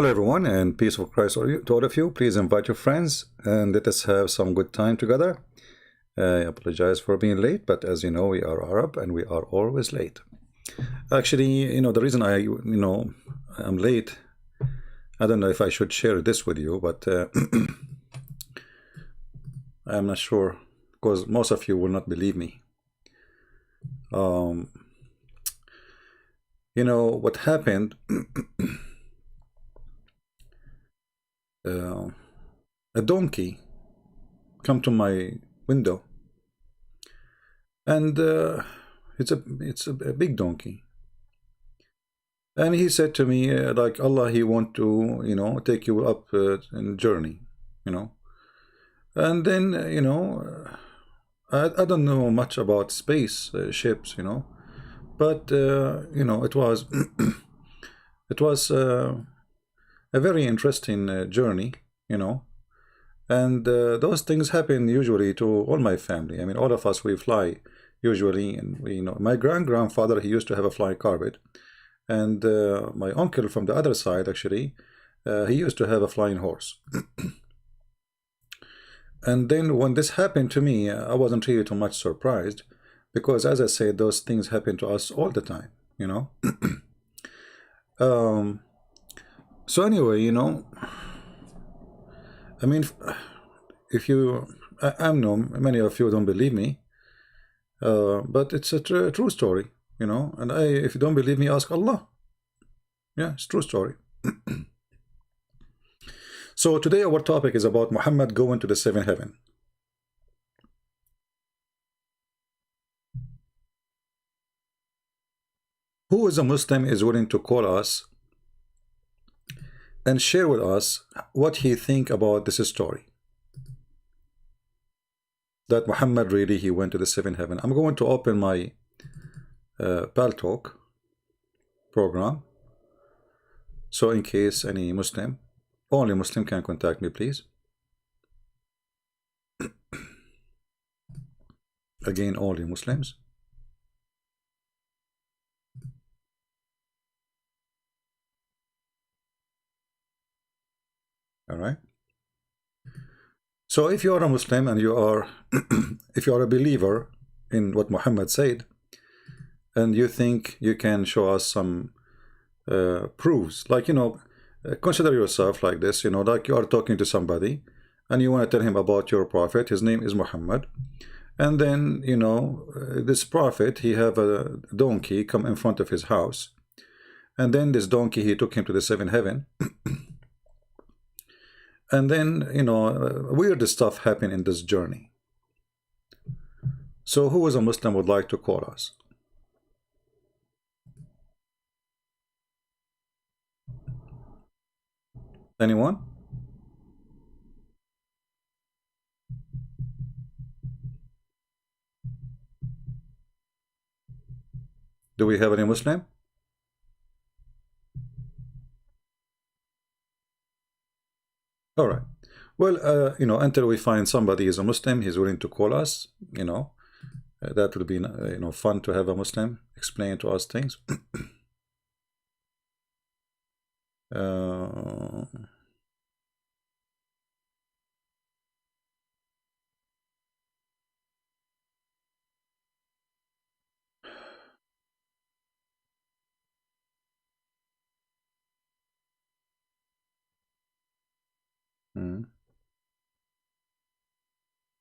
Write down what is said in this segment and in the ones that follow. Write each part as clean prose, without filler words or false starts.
Hello, everyone, and peace of Christ to all of you. Please invite your friends and let us have some good time together. I apologize for being late, but as you know, we are Arab and we are always late. Actually, the reason I'm late, I don't know if I should share this with you, but I'm not sure because most of you will not believe me. What happened? A donkey come to my window, and it's a big donkey, and he said to me like Allah, he want to take you up in journey, and then I don't know much about space ships, but it was it was a very interesting journey, and those things happen usually to all my family. I mean, all of us, we fly usually, and my grandfather, he used to have a flying carpet, and my uncle from the other side, actually, he used to have a flying horse. And then when this happened to me, I wasn't really too much surprised, because as I said, those things happen to us all the time, So anyway, I mean, if you, I know many of you don't believe me, but it's a true story, and if you don't believe me, ask Allah. Yeah, it's true story. So today our topic is about Muhammad going to the seventh heaven. Who is a Muslim is willing to call us and share with us what he think about this story, that Muhammad really he went to the seventh heaven. I'm going to open my Pal Talk program, so in case any Muslim, only Muslim can contact me, please. Again, only Muslims. All right. So if you are a Muslim and you are if you are a believer in what Muhammad said, and you think you can show us some proofs, like consider yourself like this, like you are talking to somebody and you want to tell him about your prophet. His name is Muhammad, and then this prophet, he have a donkey come in front of his house, and then this donkey, he took him to the seventh heaven. And then, weird stuff happened in this journey. So who is a Muslim would like to call us? Anyone? Do we have any Muslim? All right. Well, until we find somebody is a Muslim, he's willing to call us, that would be, fun to have a Muslim explain to us things.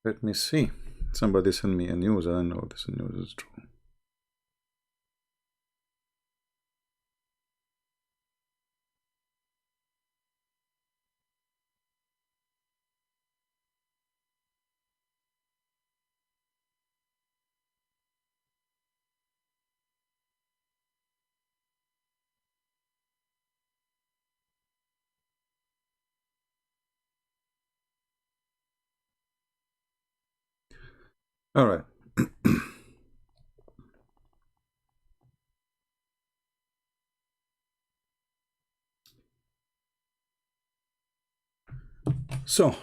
Let me see. Somebody sent me a news. I don't know if this news is true. All right. So,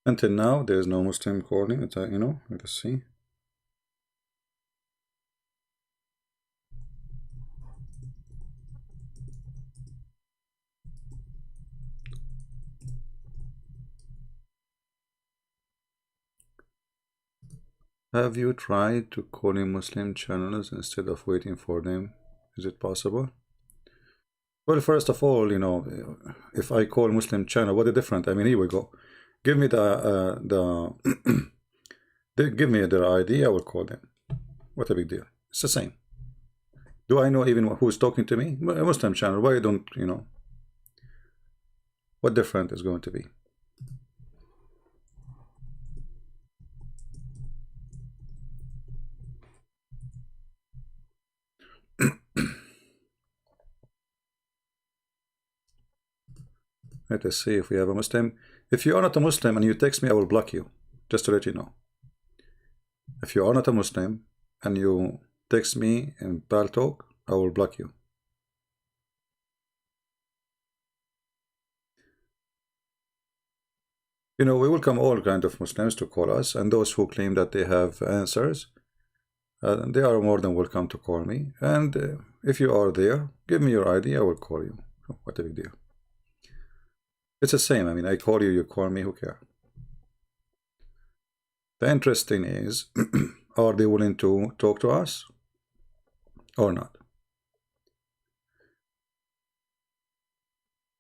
until now, there is no Muslim calling. Let us see. Have you tried to call in Muslim channels instead of waiting for them? Is it possible? Well, first of all, if I call Muslim channel, what is different? I mean, here we go. Give me give me their ID, I will call them. What a big deal. It's the same. Do I know even who's talking to me? A Muslim channel. Why don't, what different is going to be? Let us see if we have a Muslim. If you are not a Muslim and you text me, I will block you. Just to let you know. If you are not a Muslim and you text me in Pal Talk, I will block you. We welcome all kinds of Muslims to call us, and those who claim that they have answers, they are more than welcome to call me. And if you are there, give me your ID, I will call you. What a big deal. It's the same. I mean, I call you, you call me, who cares? The interesting is, are they willing to talk to us or not?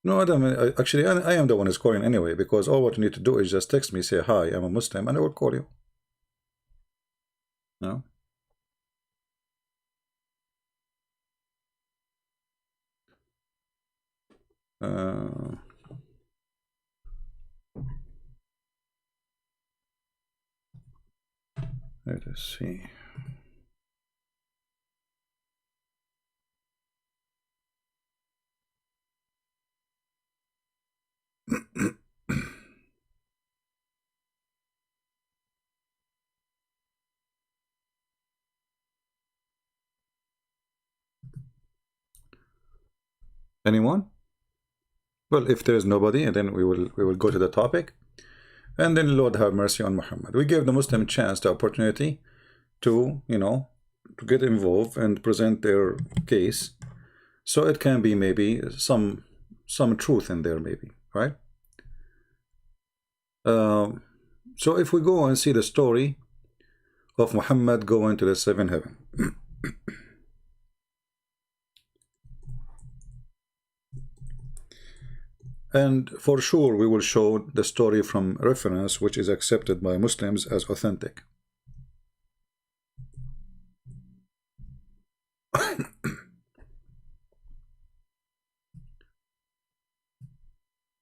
No, Adam, actually, I am the one who's calling anyway, because all what you need to do is just text me, say, hi, I'm a Muslim, and I will call you. No? Let us see. Anyone? Well, if there is nobody, and then we will go to the topic, and then Lord have mercy on Muhammad. We give the Muslim chance, the opportunity to to get involved and present their case, so it can be maybe some truth in there, maybe, right? So if we go and see the story of Muhammad going to the seventh heaven. And for sure we will show the story from reference which is accepted by Muslims as authentic.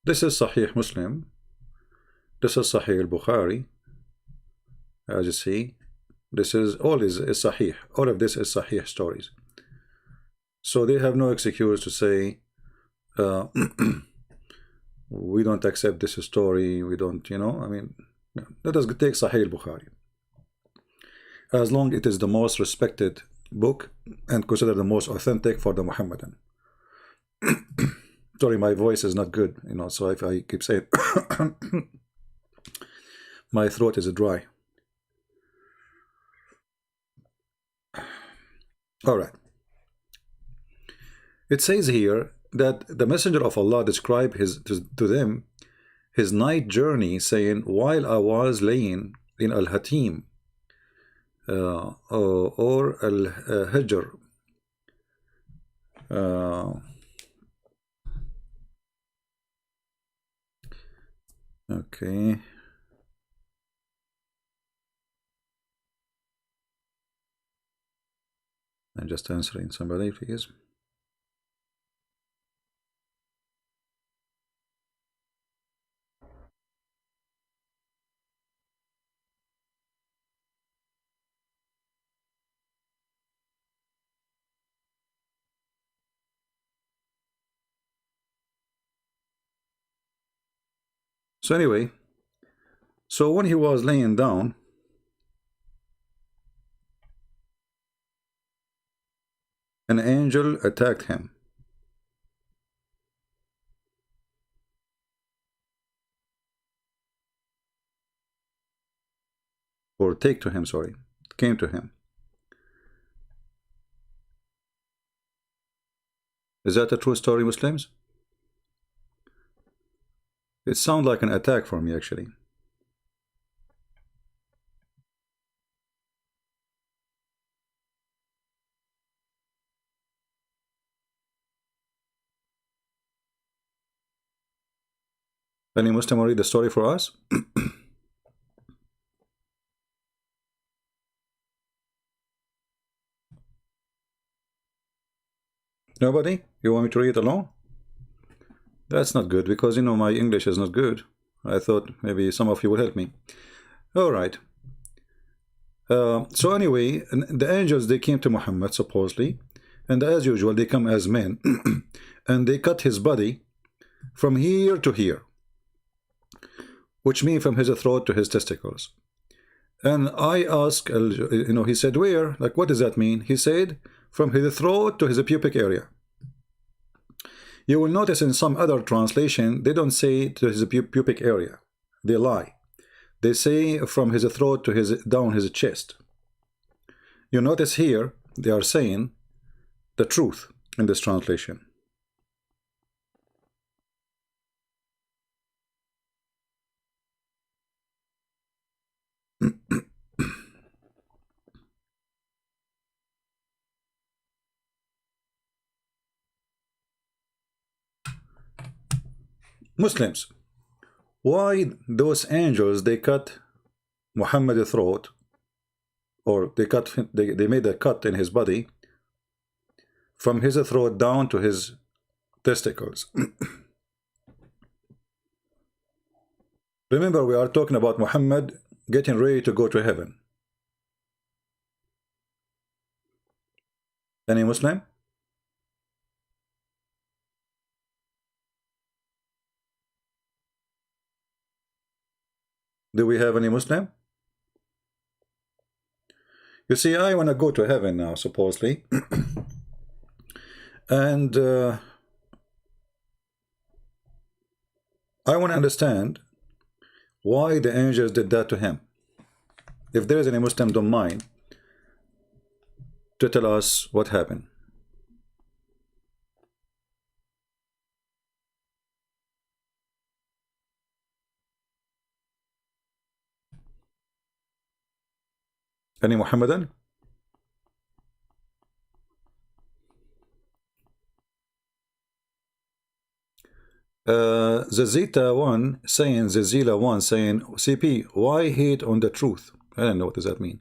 This is Sahih Muslim. This is Sahih al-Bukhari. As you see, this is Sahih. All of this is Sahih stories. So they have no excuse to say we don't accept this story, we don't, I mean, let us take Sahih al-Bukhari. As long it is the most respected book and considered the most authentic for the Muhammadan. Sorry, my voice is not good, so if I keep saying my throat is dry. All right. It says here that the Messenger of Allah described to them his night journey, saying, while I was laying in Al-Hatim or Al-Hijr, okay. I'm just answering somebody, please. So anyway, so when he was laying down, an angel attacked him. Or came to him. Is that a true story, Muslims? It sounds like an attack for me, actually. Any Muslim will read the story for us? Nobody? You want me to read it alone? That's not good, because you know my English is not good. I thought maybe some of you would help me. All right. So anyway, the angels, they came to Muhammad supposedly, and as usual they come as men, and they cut his body from here to here, which means from his throat to his testicles. And I asked, you know, he said, where? Like, what does that mean? He said, from his throat to his pubic area. You will notice in some other translation, they don't say to his pubic area. They lie. They say from his throat to his down his chest. You notice here, they are saying the truth in this translation. Muslims, why those angels, they cut Muhammad's throat, or they made a cut in his body from his throat down to his testicles? Remember, we are talking about Muhammad getting ready to go to heaven. Any Muslim? Do we have any Muslim? You see, I want to go to heaven now, supposedly. And I want to understand why the angels did that to him. If there is any Muslim, don't mind to tell us what happened. Any Muhammadan? Zazita 1 saying, Zazila 1 saying, CP, why hate on the truth? I don't know, what does that mean?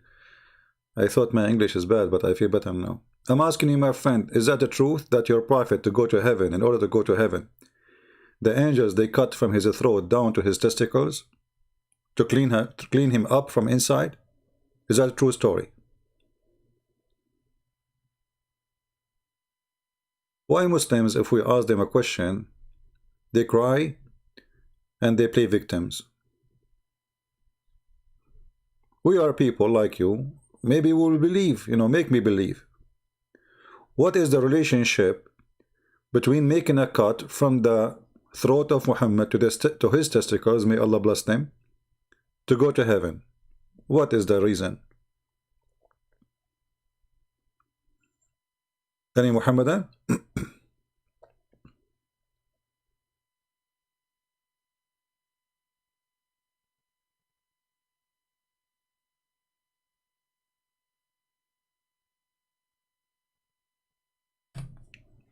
I thought my English is bad, but I feel better now. I'm asking you, my friend, is that the truth, that your prophet, to go to heaven, in order to go to heaven, the angels, they cut from his throat down to his testicles to clean him up from inside? Is that a true story? Why Muslims, if we ask them a question, they cry and they play victims? We are people like you. Maybe we will believe, you know, make me believe. What is the relationship between making a cut from the throat of Muhammad to his testicles, may Allah bless them, to go to heaven? What is the reason? Any Muhammadan?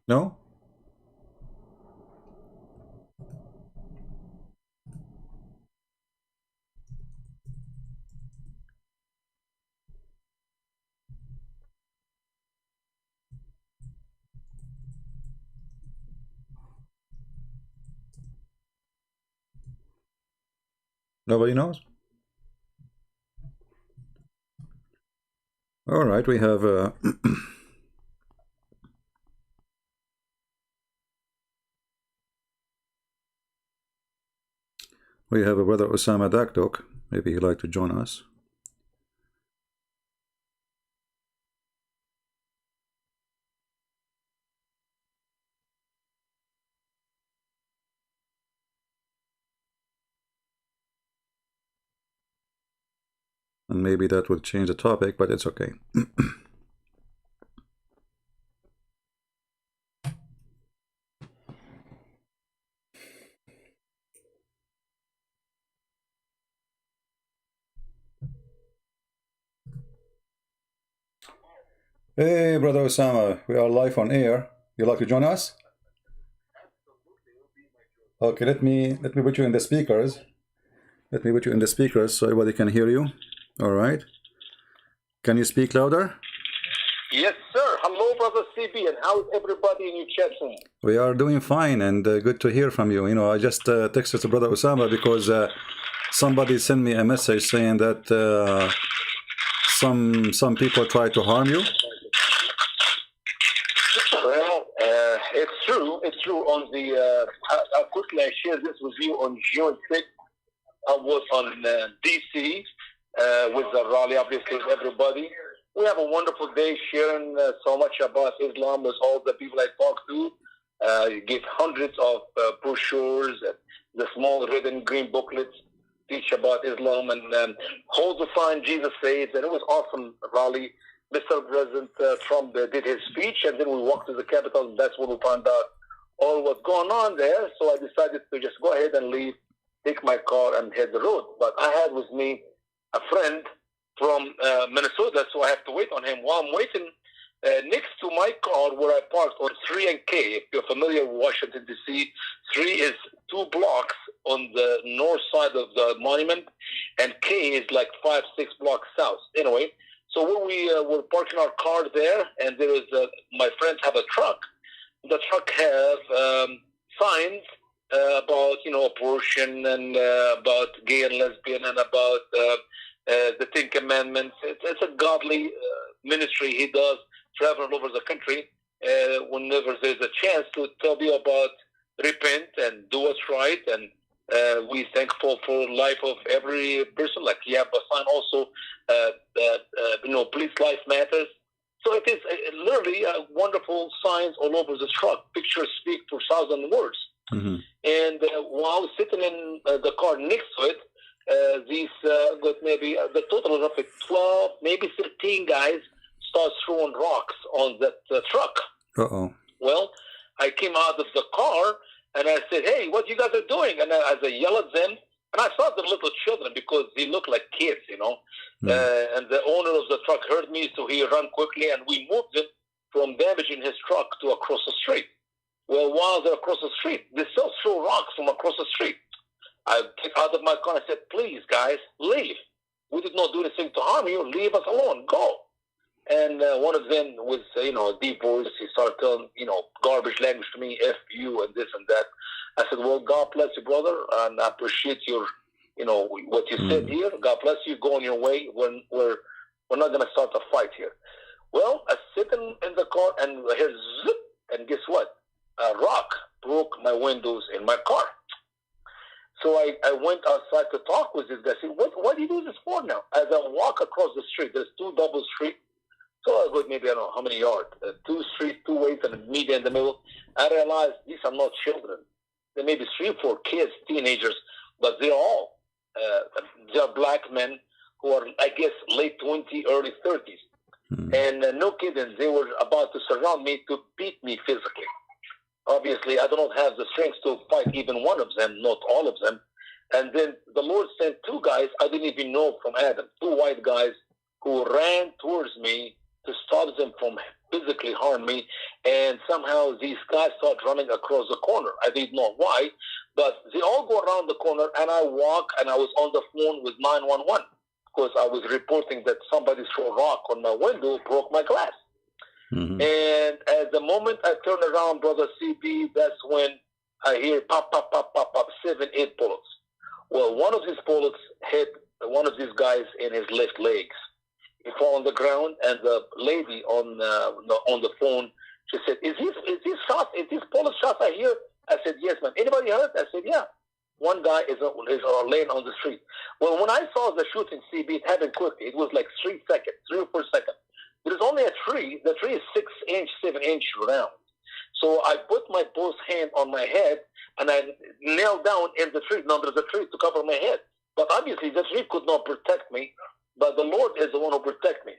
No? Nobody knows? All right, we have we have a brother Osama Dakdok. Maybe he'd like to join us. And maybe that will change the topic, but it's okay. Hey, brother Osama, we are live on air. You like to join us? Okay, let me put you in the speakers. Let me put you in the speakers so everybody can hear you. All right. Can you speak louder? Yes, sir. Hello, Brother CB, and how's everybody in your chat room? We are doing fine, and good to hear from you. You know, I just texted to Brother Osama because somebody sent me a message saying that some people try to harm you. Well, it's true. It's true. On the I'll quickly share this with you. On June 6th, I was on DC with the rally, obviously, with everybody. We have a wonderful day sharing so much about Islam with all the people I talk to. Give hundreds of brochures, the small red and green booklets, teach about Islam, and hold the sign Jesus saves. And it was awesome rally. Mr. President Trump did his speech, and then we walked to the Capitol, and that's when we found out all what's going on there. So I decided to just go ahead and leave, take my car, and head the road. But I had with me a friend from Minnesota, so I have to wait on him. While I'm waiting, next to my car where I parked on 3 and K, if you're familiar with Washington, D.C., 3 is 2 blocks on the north side of the monument, and K is like 5, 6 blocks south. Anyway, so when we were parking our car there, and there is my friends have a truck. The truck have signs about, abortion and about gay and lesbian and about the 10 Commandments. It's a godly ministry he does, traveling over the country whenever there's a chance to tell you about repent and do what's right. And we thankful for life of every person. Like he have a sign also, please life matters. So it is literally wonderful signs all over the truck. Pictures speak for 1,000 words. Mm-hmm. And while sitting in the car next to it, these got maybe the total of 12, maybe 13 guys start throwing rocks on that truck. Uh-oh. Well, I came out of the car and I said, "Hey, what you guys are doing?" And as I yelled at them, and I saw the little children because they look like kids, and the owner of the truck heard me, so he ran quickly, and we moved him from damaging his truck to across the street. Well, while they're across the street, they still throw rocks from across the street. I get out of my car and I said, "Please, guys, leave. We did not do anything to harm you. Leave us alone. Go." And one of them was, a deep voice. He started telling, garbage language to me, F you and this and that. I said, "Well, God bless you, brother, and I appreciate your, what you said here. God bless you. Go on your way. We're not going to start a fight here." Well, I sit in the car and I hear zip, and guess what? A rock broke my windows in my car. So I went outside to talk with this guy. I said, what do you do this for now? As I walk across the street, there's 2 double streets. So I go maybe, I don't know how many yards, 2 streets, 2 ways, and a median in the middle. I realized these are not children. There may be 3 or 4 kids, teenagers, but they're all, they're black men who are, I guess, late 20s, early 30s. Mm-hmm. And no kidding, they were about to surround me to beat me physically. Obviously, I do not have the strength to fight even one of them, not all of them. And then the Lord sent 2 guys I didn't even know from Adam, 2 white guys who ran towards me to stop them from physically harm me. And somehow these guys start running across the corner. I didn't know why, but they all go around the corner, and I walk, and I was on the phone with 911 because I was reporting that somebody threw a rock on my window, broke my glass. Mm-hmm. And at the moment I turn around, Brother CB, that's when I hear pop, pop, pop, pop, pop, 7, 8 bullets. Well, one of these bullets hit one of these guys in his left legs. He fell on the ground, and the lady on the phone, she said, "Is these shots? Is these bullet shots I hear?" I said, "Yes, ma'am." "Anybody hurt?" I said, "Yeah. One guy is laying on the street." Well, when I saw the shooting, CB, it happened quickly. It was like 3 seconds, 3 or 4 seconds. There's only a tree. The tree is 6 inch, 7 inch round. So I put my both hand on my head, and I knelt down in the tree, under the tree, to cover my head. But obviously, the tree could not protect me, but the Lord is the one who protected me.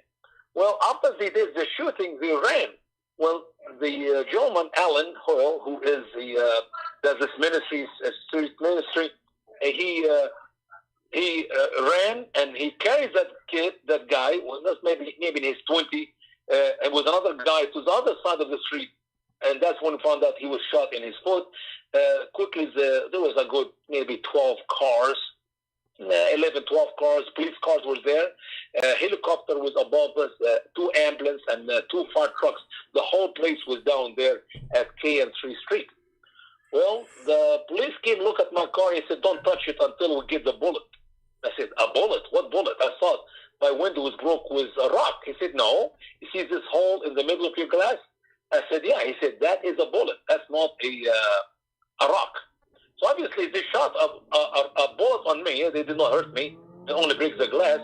Well, after they did the shooting, they ran. Well, the gentleman, Alan Hoyle, who is does this ministry, street ministry, he ran, and he carries that guy, well, that's maybe in his 20s, and with another guy to the other side of the street. and that's when we found out he was shot in his foot. Quickly, there was a good maybe 12 cars, 11, 12 cars, police cars were there. Helicopter was above us, 2 ambulance and 2 fire trucks. The whole place was down there at K and 3 Street. Well, the police came, look at my car, he said, don't touch it until we get the bullet. I said, a bullet? What bullet? I thought my window was broke with a rock. He said, no. You see this hole in the middle of your glass? I said, yeah. He said, that is a bullet. That's not a rock. So obviously they shot a bullet on me. They did not hurt me. They only break the glass.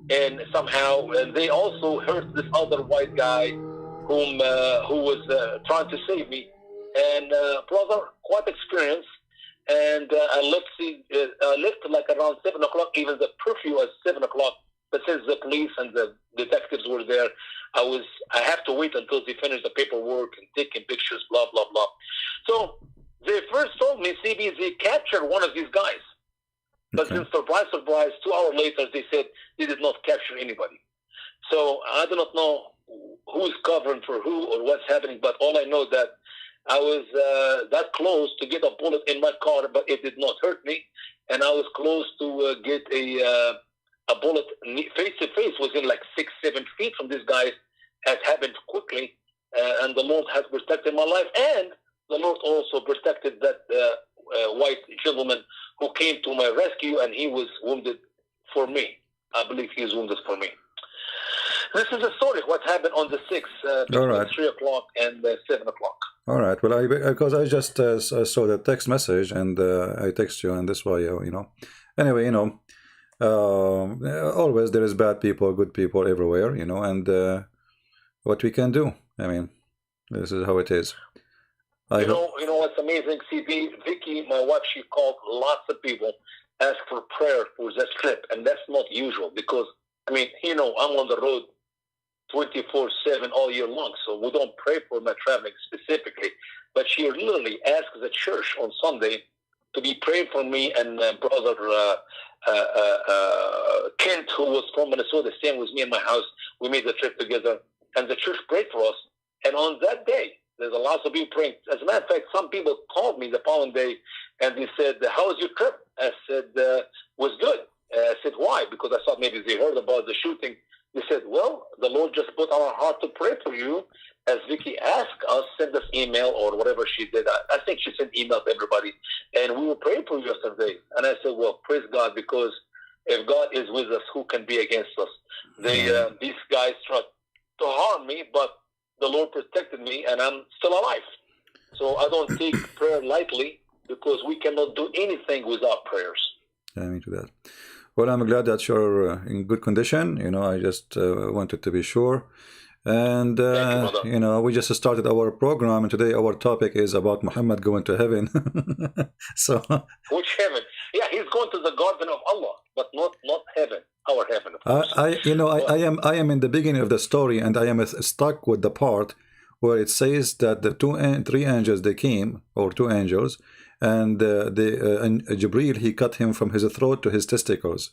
And somehow, and they also hurt this other white guy who was trying to save me. And brother, quite experienced. And I left like around 7 o'clock. Even the curfew was 7 o'clock. But since the police and the detectives were there, I have to wait until they finish the paperwork and taking pictures, blah blah blah. So they first told me, CB, they captured one of these guys. But then surprise, 2 hours later, they said they did not capture anybody. So I do not know who's covering for who or what's happening, but all I know that I was that close to get a bullet in my car, but it did not hurt me. And I was close to get a bullet face to face, within like 6-7 feet from this guy. Has happened quickly, and the Lord has protected my life, and the Lord also protected that white gentleman who came to my rescue, and he was wounded for me. I believe he is wounded for me. This is a story what happened on the 6th, between 3 o'clock and 7 o'clock. All right. Well, because I just saw the text message, and I text you, and that's why, Anyway, always there is bad people, good people everywhere, and what we can do. I mean, this is how it is. You know what's amazing, CP? Vicky, my wife, she called lots of people, asked for prayer for that trip, and that's not usual because, I mean, I'm on the road 24/7 all year long, so we don't pray for my traveling specifically. But she literally asked the church on Sunday to be praying for me and brother Kent, who was from Minnesota, staying with me in my house. We made the trip together, and the church prayed for us. And on that day, there's a lot of people praying. As a matter of fact, some people called me the following day, and they said, "How was your trip?" I said, "Was good." I said, "Why?" Because I thought maybe they heard about the shooting. They said, "Well, the Lord just put on our heart to pray for you." As Vicky asked us, send us email or whatever she did. I think she sent email to everybody, and we were praying for you yesterday. And I said, "Well, praise God, because if God is with us, who can be against us?" These guys tried to harm me, but the Lord protected me, and I'm still alive. So I don't take prayer lightly, because we cannot do anything without prayers. Amen to that. Well, I'm glad that you're in good condition. I just wanted to be sure. And, we just started our program, and today our topic is about Muhammad going to heaven. So, which heaven? Yeah, he's going to the garden of Allah, but not heaven, our heaven. Of course. I am in the beginning of the story, and I am stuck with the part where it says that the 2 and 3 angels, they came, or 2 angels, and Jibreel, he cut him from his throat to his testicles.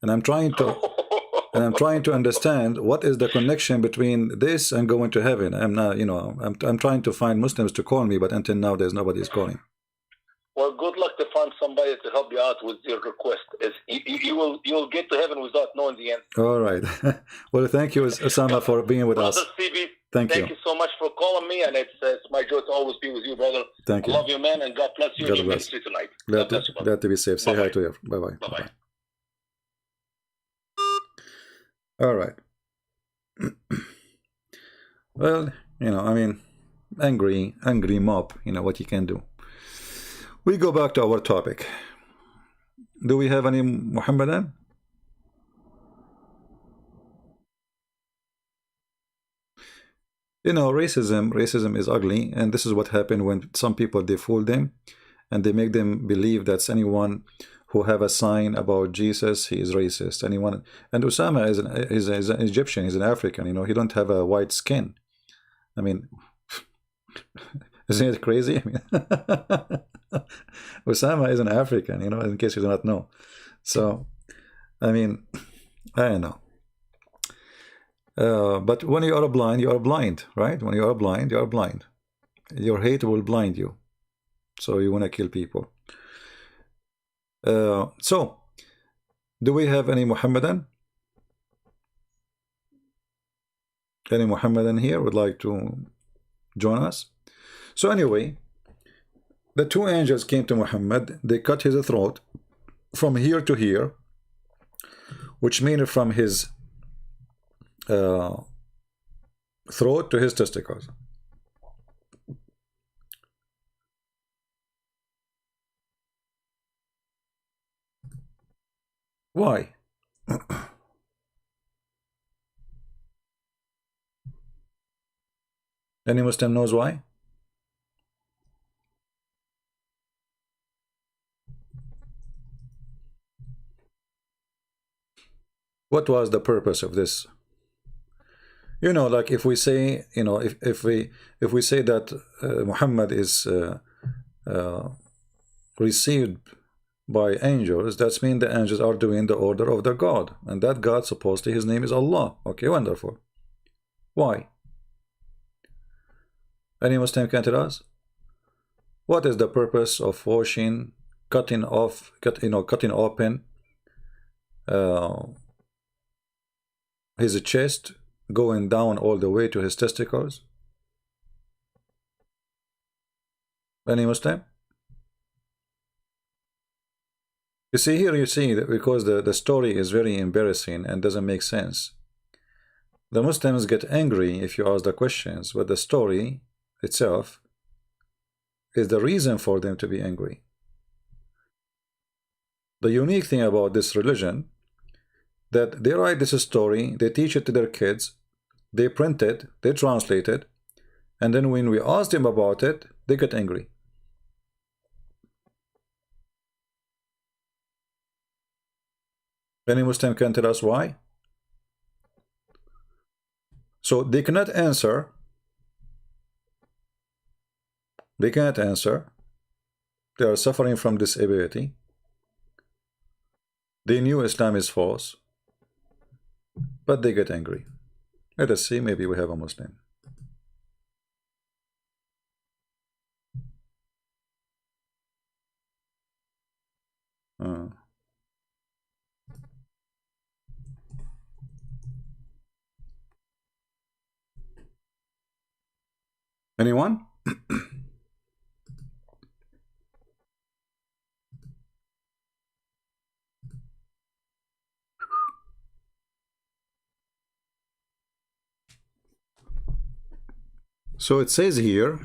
And I'm trying to understand what is the connection between this and going to heaven. I'm not, I'm trying to find Muslims to call me, but until now there's nobody's calling. Well, good luck to find somebody to help you out with your request. You will get to heaven without knowing the answer. All right. Well, thank you, Osama, for being with us. CB, thank you so much for calling me, and it's my joy to always be with you, brother. Thank you. I love you, man, and God bless you in your ministry tonight. Glad to be safe. Say hi to you. Bye-bye. Bye-bye. All right. Well, angry mob, what you can do. We go back to our topic. Do we have any Muhammadan? Racism is ugly, and this is what happened when some people, they fool them, and they make them believe that anyone who have a sign about Jesus, he is racist. Anyone, and Osama is an Egyptian, he's an African, he don't have a white skin. I mean, isn't it crazy? I mean, Osama is an African, in case you do not know. So, I mean, I don't know. But when you are blind, right? When you are blind, you are blind. Your hate will blind you. So you want to kill people. So, do we have any Muhammadan? Any Muhammadan here would like to join us? So anyway, the two angels came to Muhammad. They cut his throat from here to here, which means from his throat to his testicles. Why? Any Muslim knows why? What was the purpose of this? You know, like if we say, you know, if we say that Muhammad is received by angels, that means the angels are doing the order of the God, and that God supposedly his name is Allah. Okay, wonderful. Why? Any Muslim can tell us? What is the purpose of washing, cutting open his chest, going down all the way to his testicles? Any Muslim? You see here, you see that because the story is very embarrassing and doesn't make sense. The Muslims get angry if you ask the questions, but the story itself is the reason for them to be angry. The unique thing about this religion, that they write this story, they teach it to their kids, they print it, they translate it, and then when we ask them about it, they get angry. Any Muslim can tell us why? So they cannot answer. They cannot answer. They are suffering from disability. They knew Islam is false, but they get angry. Let us see, maybe we have a Muslim. Anyone? So it says here,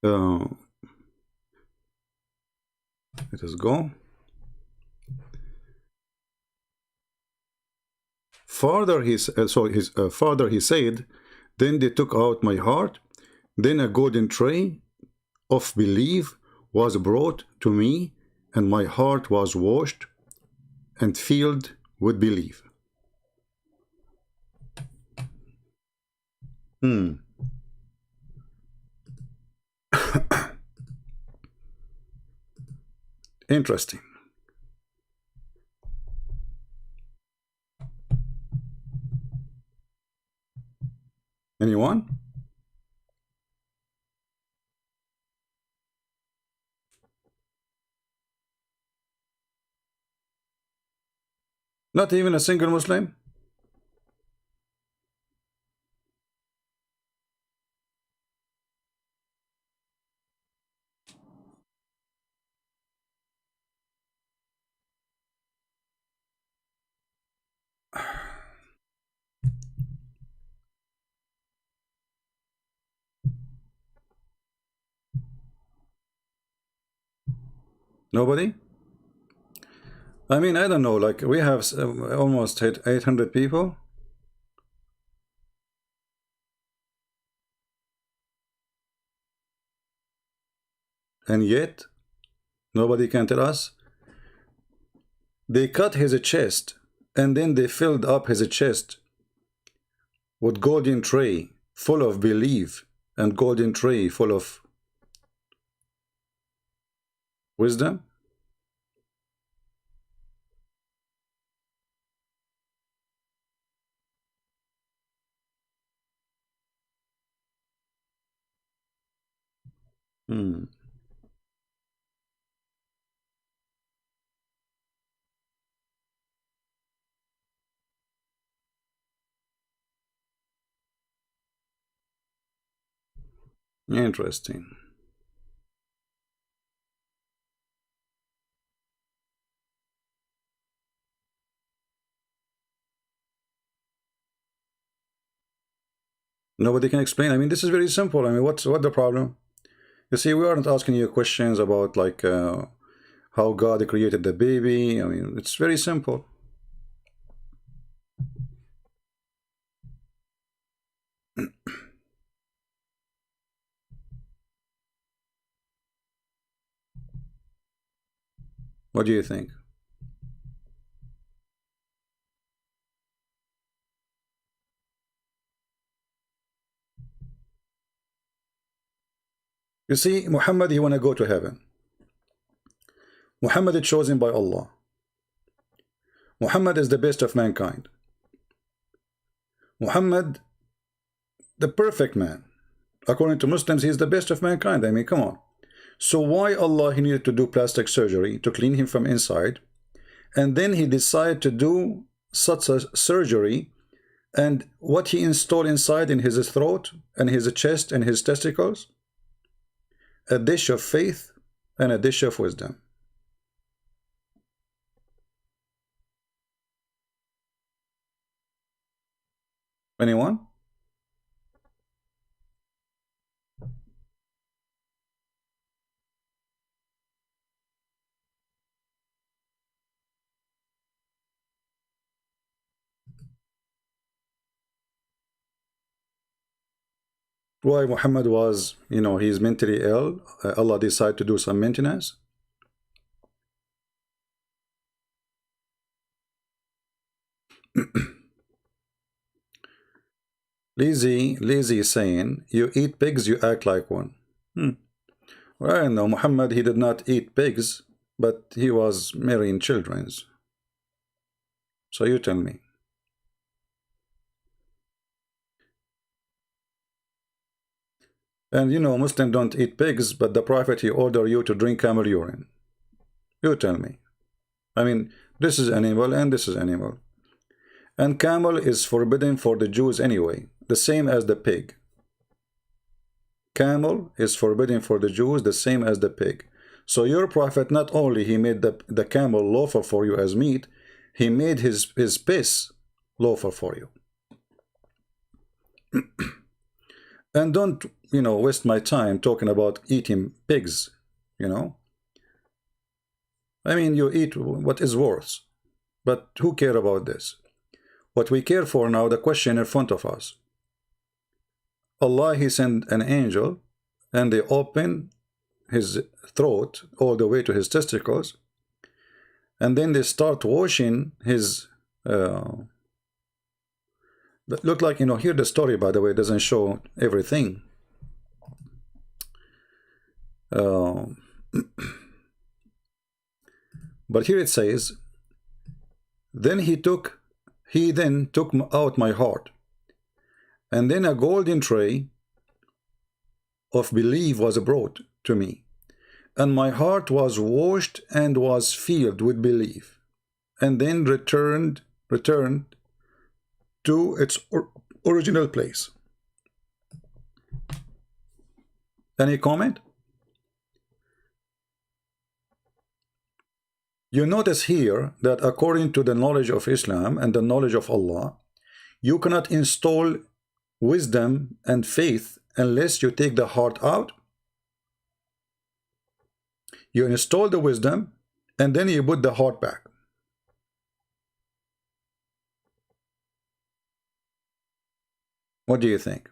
let us go. Father, his father, he said, then they took out my heart. Then a golden tray of belief was brought to me, and my heart was washed and filled with belief. Interesting. Anyone? Not even a single Muslim? Nobody? I mean, I don't know, like we have almost hit 800 people. And yet, nobody can tell us. They cut his chest, and then they filled up his chest with golden tray full of belief and golden tray full of wisdom. Hmm. Interesting. Nobody can explain. I mean, this is very simple. I mean, what the problem? You see, we aren't asking you questions about like how God created the baby. I mean, it's very simple. What do you think? You see, Muhammad, he want to go to heaven. Muhammad is chosen by Allah. Muhammad is the best of mankind. Muhammad, the perfect man. According to Muslims, he is the best of mankind. I mean, come on. So why Allah he needed to do plastic surgery to clean him from inside, and then he decided to do such a surgery, and what he installed inside in his throat and his chest and his testicles? A dish of faith and a dish of wisdom. Anyone? Why Muhammad was, he's mentally ill. Allah decided to do some maintenance. Lazy is saying, you eat pigs, you act like one. Well, no, Muhammad, he did not eat pigs, but he was marrying children's. So you tell me. And Muslims don't eat pigs, but the Prophet, he ordered you to drink camel urine. You tell me. I mean, this is animal and this is animal. And camel is forbidden for the Jews anyway, the same as the pig. Camel is forbidden for the Jews, the same as the pig. So your Prophet, not only he made the camel lawful for you as meat, he made his piss lawful for you. And don't, waste my time talking about eating pigs, I mean, you eat what is worse. But who care about this? What we care for now, the question in front of us. Allah, he sent an angel, and they open his throat all the way to his testicles, and then they start washing his look like, here the story, by the way, doesn't show everything. But here it says, then he then took out my heart, and then a golden tray of belief was brought to me, and my heart was washed and was filled with belief, and then returned to its original place. Any comment? You notice here that according to the knowledge of Islam and the knowledge of Allah, you cannot install wisdom and faith unless you take the heart out. You install the wisdom and then you put the heart back. What do you think?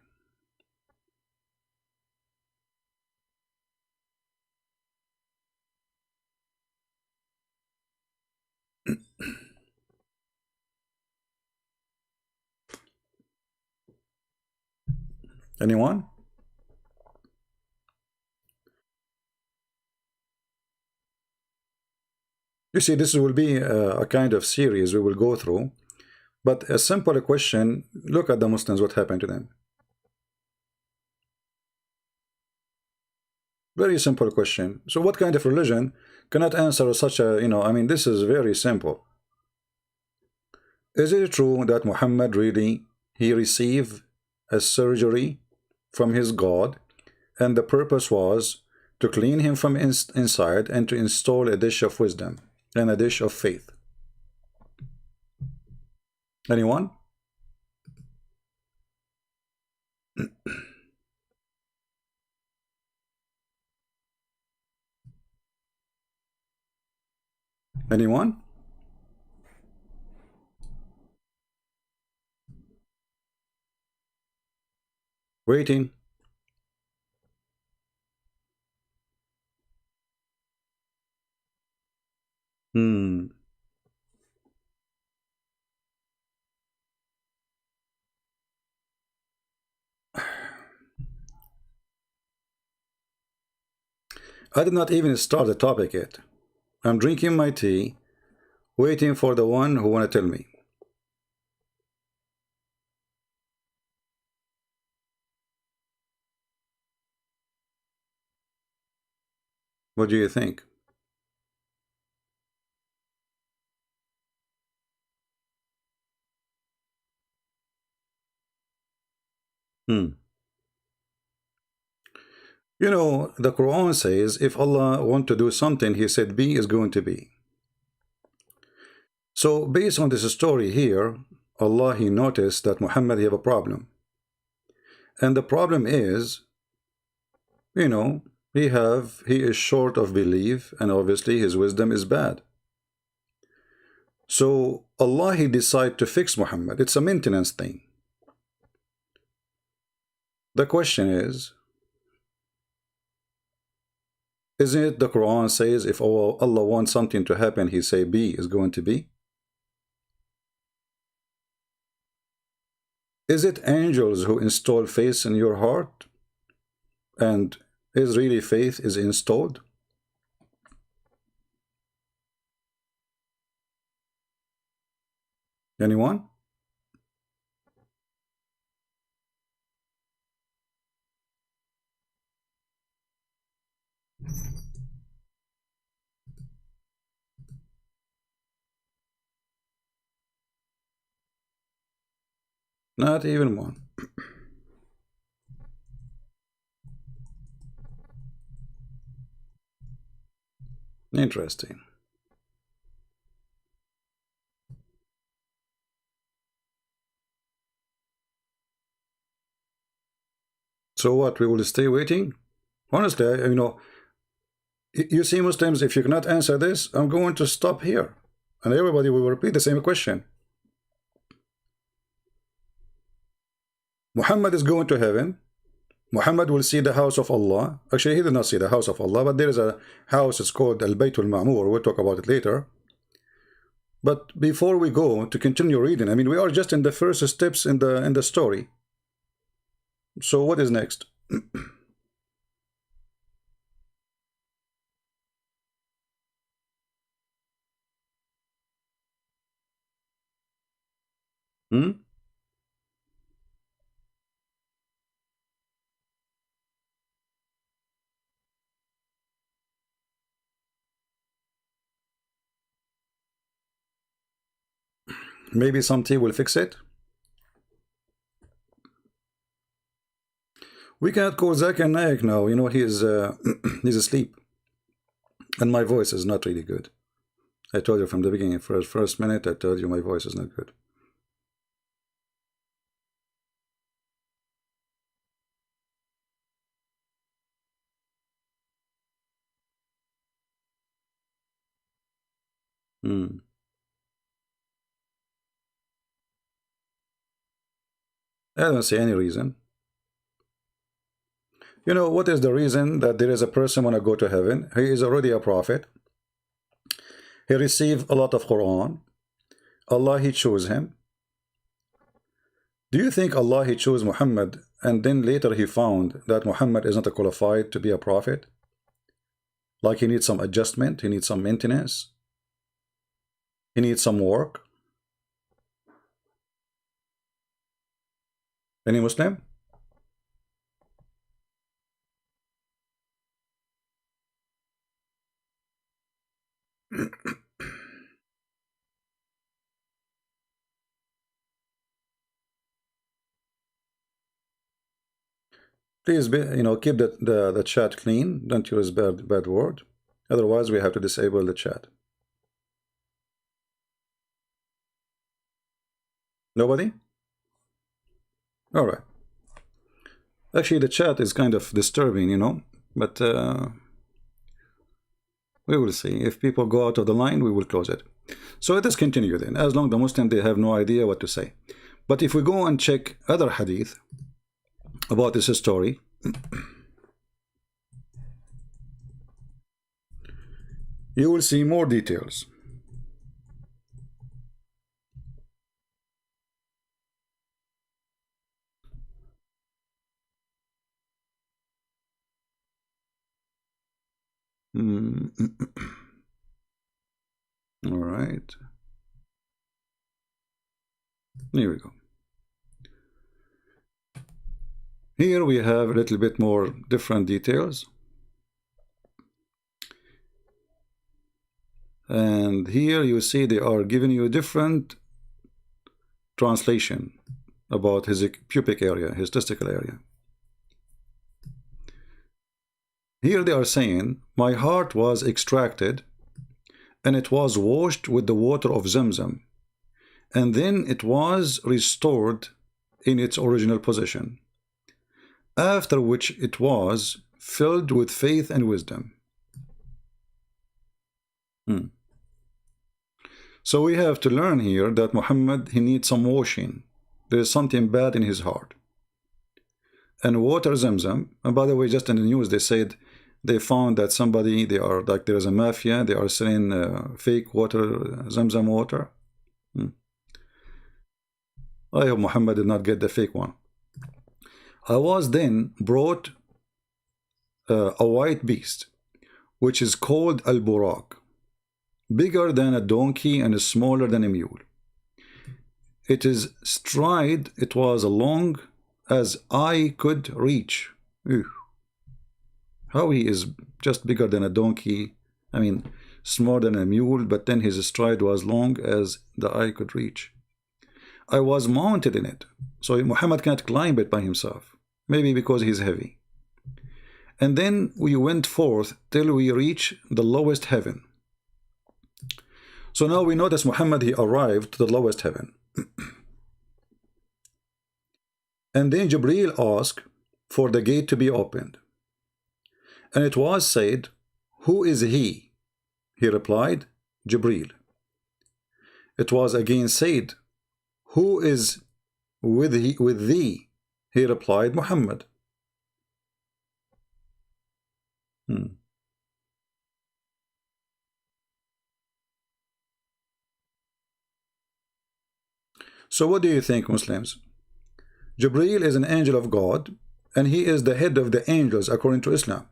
Anyone? You see, this will be a kind of series we will go through. But a simple question, look at the Muslims, what happened to them. Very simple question. So what kind of religion cannot answer such a, I mean, this is very simple. Is it true that Muhammad really, he received a surgery from his God, and the purpose was to clean him from inside and to install a dish of wisdom and a dish of faith? Anyone? Anyone? Waiting. Hmm. I did not even start the topic yet. I'm drinking my tea, waiting for the one who want to tell me. What do you think? Hmm. The Quran says if Allah want to do something, he said be is going to be. So based on this story here, Allah, he noticed that Muhammad, he have a problem. And the problem is, he is short of belief, and obviously his wisdom is bad. So Allah, he decide to fix Muhammad. It's a maintenance thing. The question is, isn't it the Quran says if Allah wants something to happen, he say be is going to be? Is it angels who install faith in your heart? And is really faith is installed? Anyone? Not even one. Interesting. So what? We will stay waiting? Honestly, you see, Muslims, if you cannot answer this, I'm going to stop here. And everybody will repeat the same question. Muhammad is going to heaven. Muhammad will see the house of Allah. Actually, he did not see the house of Allah, but there is a house, it's called Al-Baytul Ma'mur. We'll talk about it later. But before we go to continue reading, I mean, we are just in the first steps in the story. So what is next? Hmm? Maybe some tea will fix it. We cannot call Zakir Naik now. He's he's asleep, and my voice is not really good. I told you from the beginning, first minute, I told you my voice is not good. Hmm. I don't see any reason. What is the reason that there is a person want to go to heaven? He is already a prophet. He received a lot of Quran. Allah, he chose him. Do you think Allah, he chose Muhammad, and then later he found that Muhammad is not qualified to be a prophet? Like he needs some adjustment, he needs some maintenance, he needs some work? Any Muslim? Please be, keep the chat clean. Don't use bad word. Otherwise, we have to disable the chat. Nobody? All right. Actually, the chat is kind of disturbing, but we will see. If people go out of the line, we will close it. So let us continue then. As long as the Muslim, they have no idea what to say. But if we go and check other hadith about this story, you will see more details. All right. Here we go. Here we have a little bit more different details. And here you see they are giving you a different translation about his pubic area, his testicle area. Here they are saying, my heart was extracted and it was washed with the water of Zamzam, and then it was restored in its original position, after which it was filled with faith and wisdom. So we have to learn here that Muhammad, he needs some washing. There is something bad in his heart. And water Zamzam, and by the way, just in the news, they said they found that somebody, they are like, there is a mafia, they are selling fake water, Zamzam water. I hope Muhammad did not get the fake one. I was then brought a white beast, which is called Al-Buraq, bigger than a donkey and smaller than a mule. It is stride, it was long as I could reach. Ew. How he is just bigger than a donkey, I mean, smaller than a mule, but then his stride was long as the eye could reach. I was mounted in it, so Muhammad can't climb it by himself, maybe because he's heavy. And then we went forth till we reach the lowest heaven. So now we notice Muhammad, he arrived to the lowest heaven. And then Jibreel asked for the gate to be opened. And it was said, who is he? He replied, Jibreel. It was again said, who is with thee? He replied, Muhammad. So what do you think, Muslims? Jibreel is an angel of God, and he is the head of the angels according to Islam.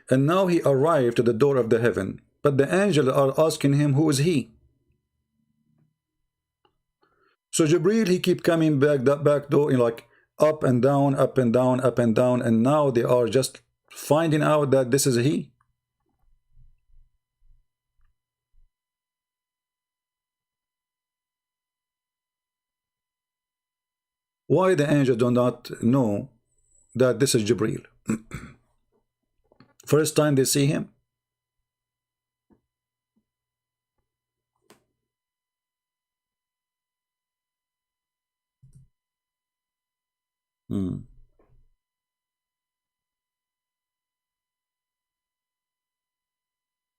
And now he arrived to the door of the heaven, but the angels are asking him, who is he? So Jibreel, he keep coming back, that back door, like up and down, up and down, up and down, and now they are just finding out that this is he. Why the angels do not know that this is Jibreel? First time they see him.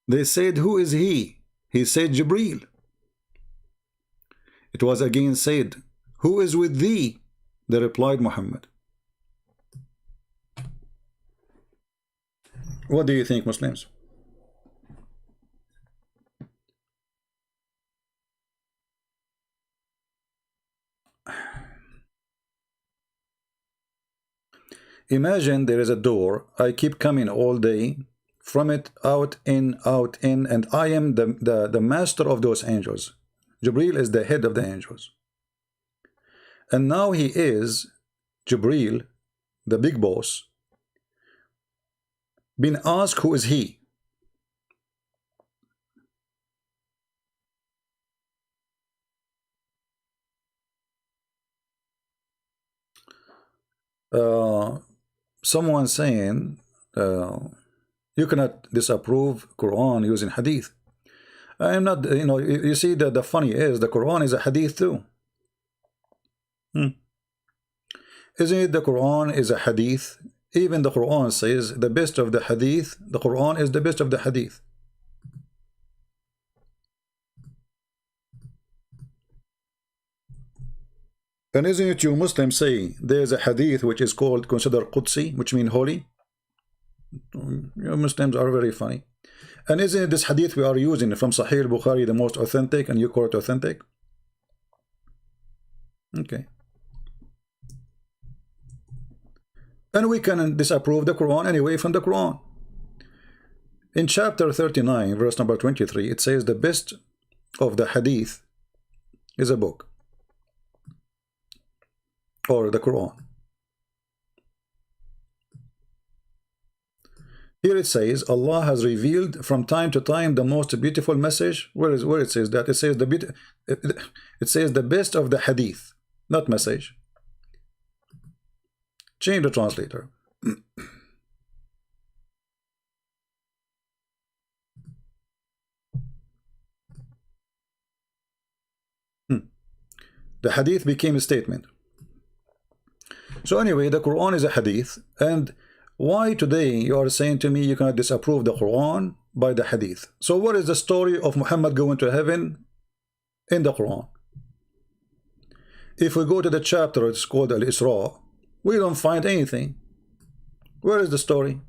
They said, who is he? He said, Jibreel. It was again said, who is with thee? They replied, Muhammad. What do you think, Muslims? Imagine there is a door. I keep coming all day. From it, out, in, and I am the master of those angels. Jibreel is the head of the angels. And now he is, Jibreel, the big boss, been asked who is he. uh, someone saying you cannot disapprove Quran using hadith. I am not, you see that the funny is the Quran is a hadith too. Isn't it the Quran is a hadith? Even the Quran says the best of the hadith, the Quran is the best of the hadith. And isn't it you Muslims say there's a hadith which is called considered Qudsi, which means holy? You Muslims are very funny. And isn't it this hadith we are using from Sahih al-Bukhari the most authentic, and you call it authentic? Okay. And we can disapprove the Quran anyway from the Quran. In chapter 39, verse number 23, it says the best of the hadith is a book, or the Quran. Here it says Allah has revealed from time to time the most beautiful message. Where it says that? It says the best of the hadith, not message. Change the translator. The hadith became a statement. So anyway, the Quran is a hadith. And why today you are saying to me you cannot disapprove the Quran by the hadith? So what is the story of Muhammad going to heaven in the Quran? If we go to the chapter, it's called Al-Isra, we don't find anything. Where is the story?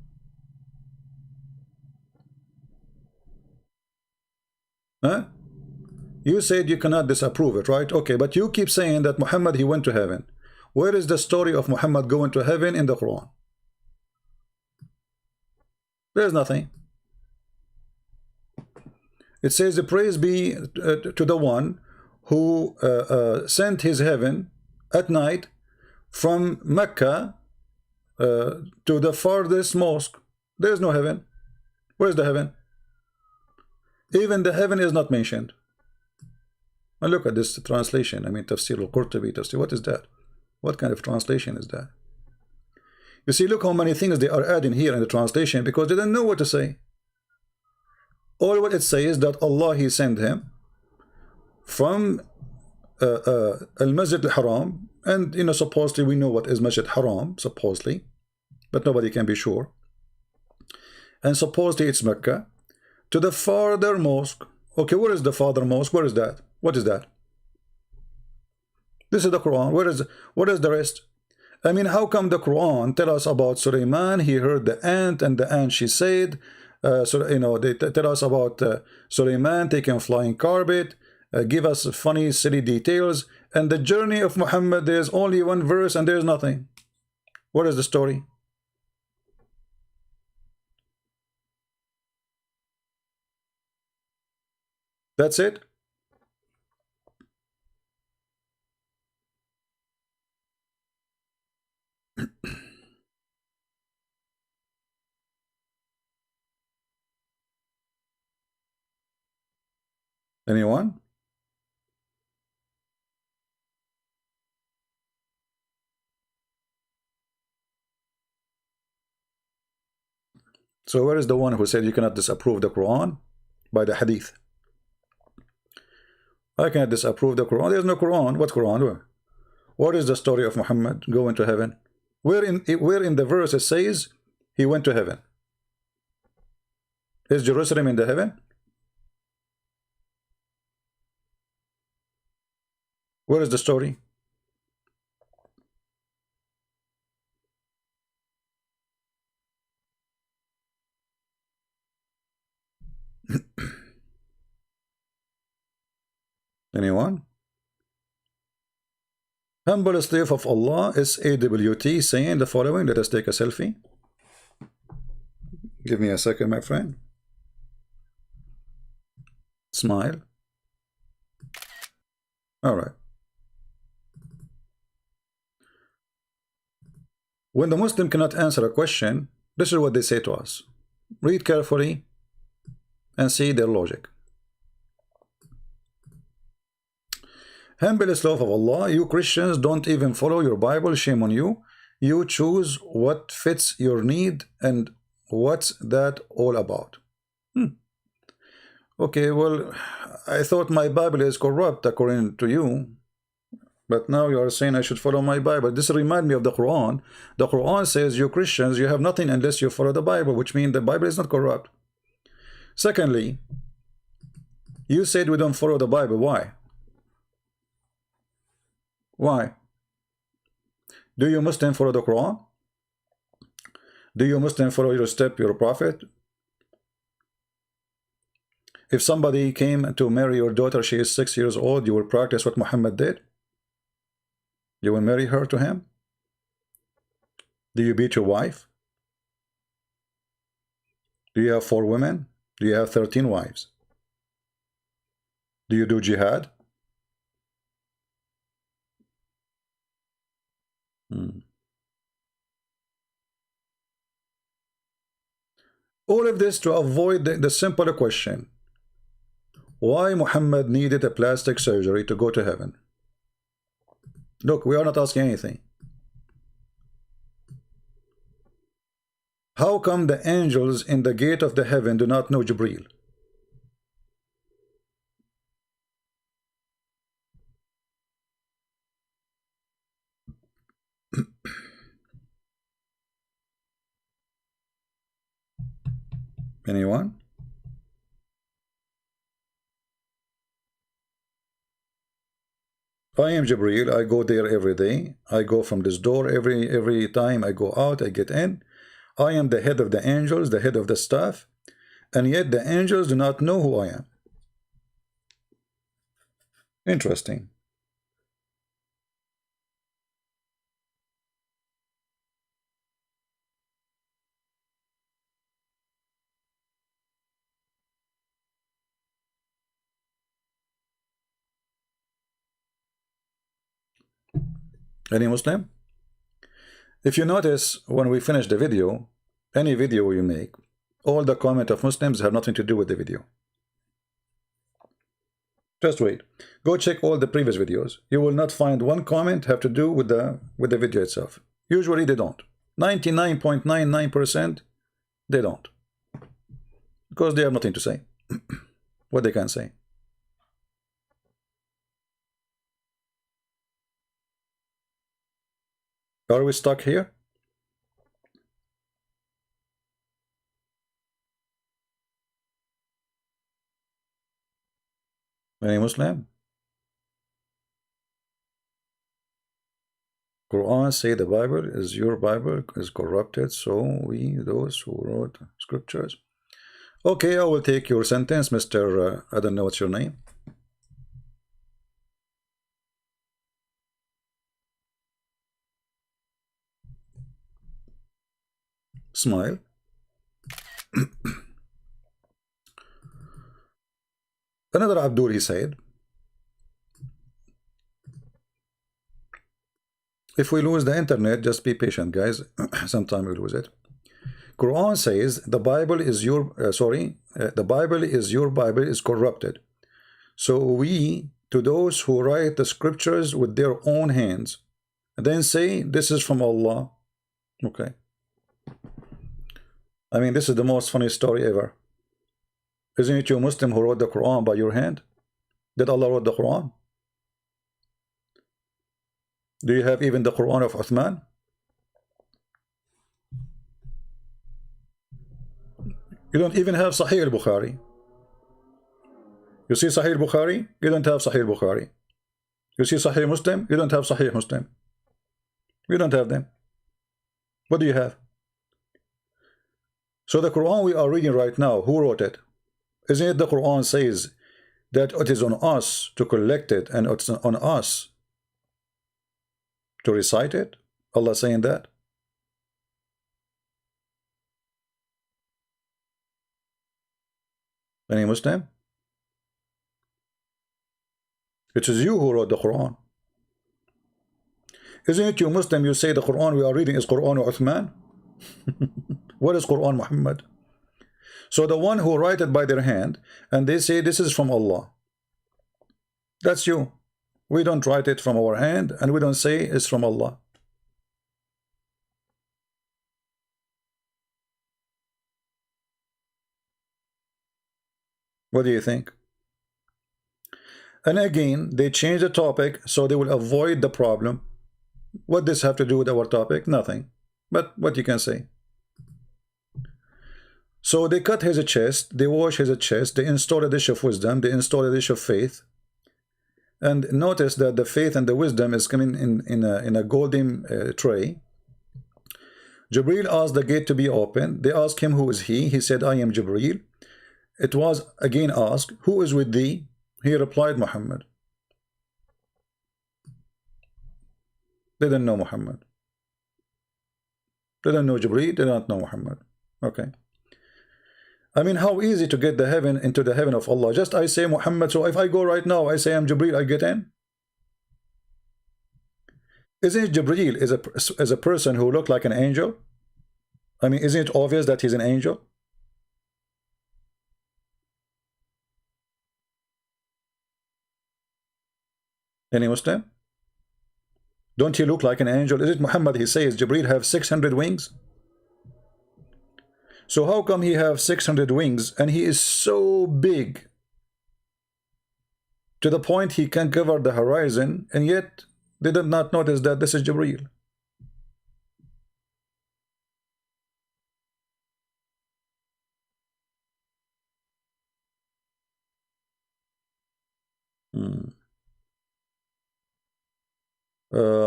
Huh? You said you cannot disapprove it, right? Okay, but you keep saying that Muhammad, he went to heaven. Where is the story of Muhammad going to heaven in the Quran? There's nothing. It says, praise be to the one who sent his heaven at night from Mecca to the farthest mosque. There's no heaven. Where's the heaven? Even the heaven is not mentioned. And look at this translation. I mean, Tafsir al-Qurtubi, Tafsir. What is that? What kind of translation is that? You see, look how many things they are adding here in the translation because they don't know what to say. All what it says is that Allah, he sent him from Al-Masjid al-Haram, and supposedly we know what is Masjid Haram, supposedly, but nobody can be sure. And supposedly it's Mecca, to the farther mosque. Okay, where is the farther mosque? Where is that? What is that? This is the Quran. What is the rest? I mean, how come the Quran tell us about Sulaiman? He heard the ant, and the ant she said. They tell us about Sulaiman taking flying carpet. Give us funny, silly details. And the journey of Muhammad, there's only one verse, and there's nothing. What is the story? That's it. Anyone? So where is the one who said you cannot disapprove the Quran by the hadith? I cannot disapprove the Quran. There's no Quran. What Quran? What is the story of Muhammad going to heaven? Where in the verse it says he went to heaven? Is Jerusalem in the heaven? Where is the story? Anyone? Humble slave of Allah is AWT saying the following. Let us take a selfie. Give me a second, my friend. Smile. All right. When the Muslim cannot answer a question, this is what they say to us. Read carefully and see their logic. Humble slave of Allah, you Christians don't even follow your Bible, shame on you. You choose what fits your need, and what's that all about? Okay, well, I thought my Bible is corrupt according to you, but now you are saying I should follow my Bible. This reminds me of the Quran. The Quran says, you Christians, you have nothing unless you follow the Bible, which means the Bible is not corrupt. Secondly, you said we don't follow the Bible. Why? Why? Do you Muslim follow the Quran? Do you Muslim follow your step, your prophet? If somebody came to marry your daughter, she is 6 years old, you will practice what Muhammad did? You will marry her to him? Do you beat your wife? Do you have 4 women? Do you have 13 wives? Do you do jihad? All of this to avoid the simple question. Why Muhammad needed a plastic surgery to go to heaven? Look, we are not asking anything. How come the angels in the gate of the heaven do not know Jibreel? Anyone? I am Jibreel. I go there every day. I go from this door every time I go out, I get in. I am the head of the angels, the head of the staff, and yet the angels do not know who I am. Interesting. Any Muslim? If you notice, when we finish the video, any video you make, all the comment of Muslims have nothing to do with the video. Just wait. Go check all the previous videos. You will not find one comment have to do with the video itself. Usually they don't. 99.99% they don't. Because they have nothing to say. What they can say. Are we stuck here? Any Muslim? Quran say the Bible is your Bible is corrupted, so we, those who wrote scriptures. Okay, I will take your sentence, Mr. I don't know what's your name. Smile. Another Abdul, he said, if we lose the internet, just be patient, guys. Sometime we lose it. Quran says the Bible is your the Bible is your Bible is corrupted. So we, to those who write the scriptures with their own hands, then say this is from Allah. Okay. I mean, this is the most funny story ever. Isn't it you Muslim who wrote the Quran by your hand? Did Allah wrote the Quran? Do you have even the Quran of Uthman? You don't even have Sahih al-Bukhari. You see Sahih al-Bukhari? You don't have Sahih al-Bukhari. You see Sahih Muslim? You don't have Sahih Muslim. You don't have them. What do you have? So the Quran we are reading right now, who wrote it? Isn't it the Quran says that it is on us to collect it and it's on us to recite it? Allah saying that? Any Muslim? It is you who wrote the Quran. Isn't it you Muslim, you say the Quran we are reading is Quran Uthman? What is Quran Muhammad? So the one who write it by their hand and they say this is from Allah. That's you. We don't write it from our hand and we don't say it's from Allah. What do you think? And again, they change the topic so they will avoid the problem. What does this have to do with our topic? Nothing. But what you can say. So they cut his chest, they wash his chest, they install a dish of wisdom, they install a dish of faith. And notice that the faith and the wisdom is coming in a golden tray. Jibril asked the gate to be opened. They asked him, who is he? He said, I am Jibril. It was again asked, who is with thee? He replied, Muhammad. They didn't know Muhammad. They didn't know Jibril, they didn't know Muhammad. Okay. I mean, how easy to get the heaven into the heaven of Allah. Just I say Muhammad, so if I go right now, I say I'm Jibril, I get in. Isn't Jibril is a person who looked like an angel? I mean, isn't it obvious that he's an angel? Any Muslim? Don't he look like an angel? Is it Muhammad? He says Jibril have 600 wings. So how come he have 600 wings and he is so big to the point he can cover the horizon, and yet they did not notice that this is Jibril?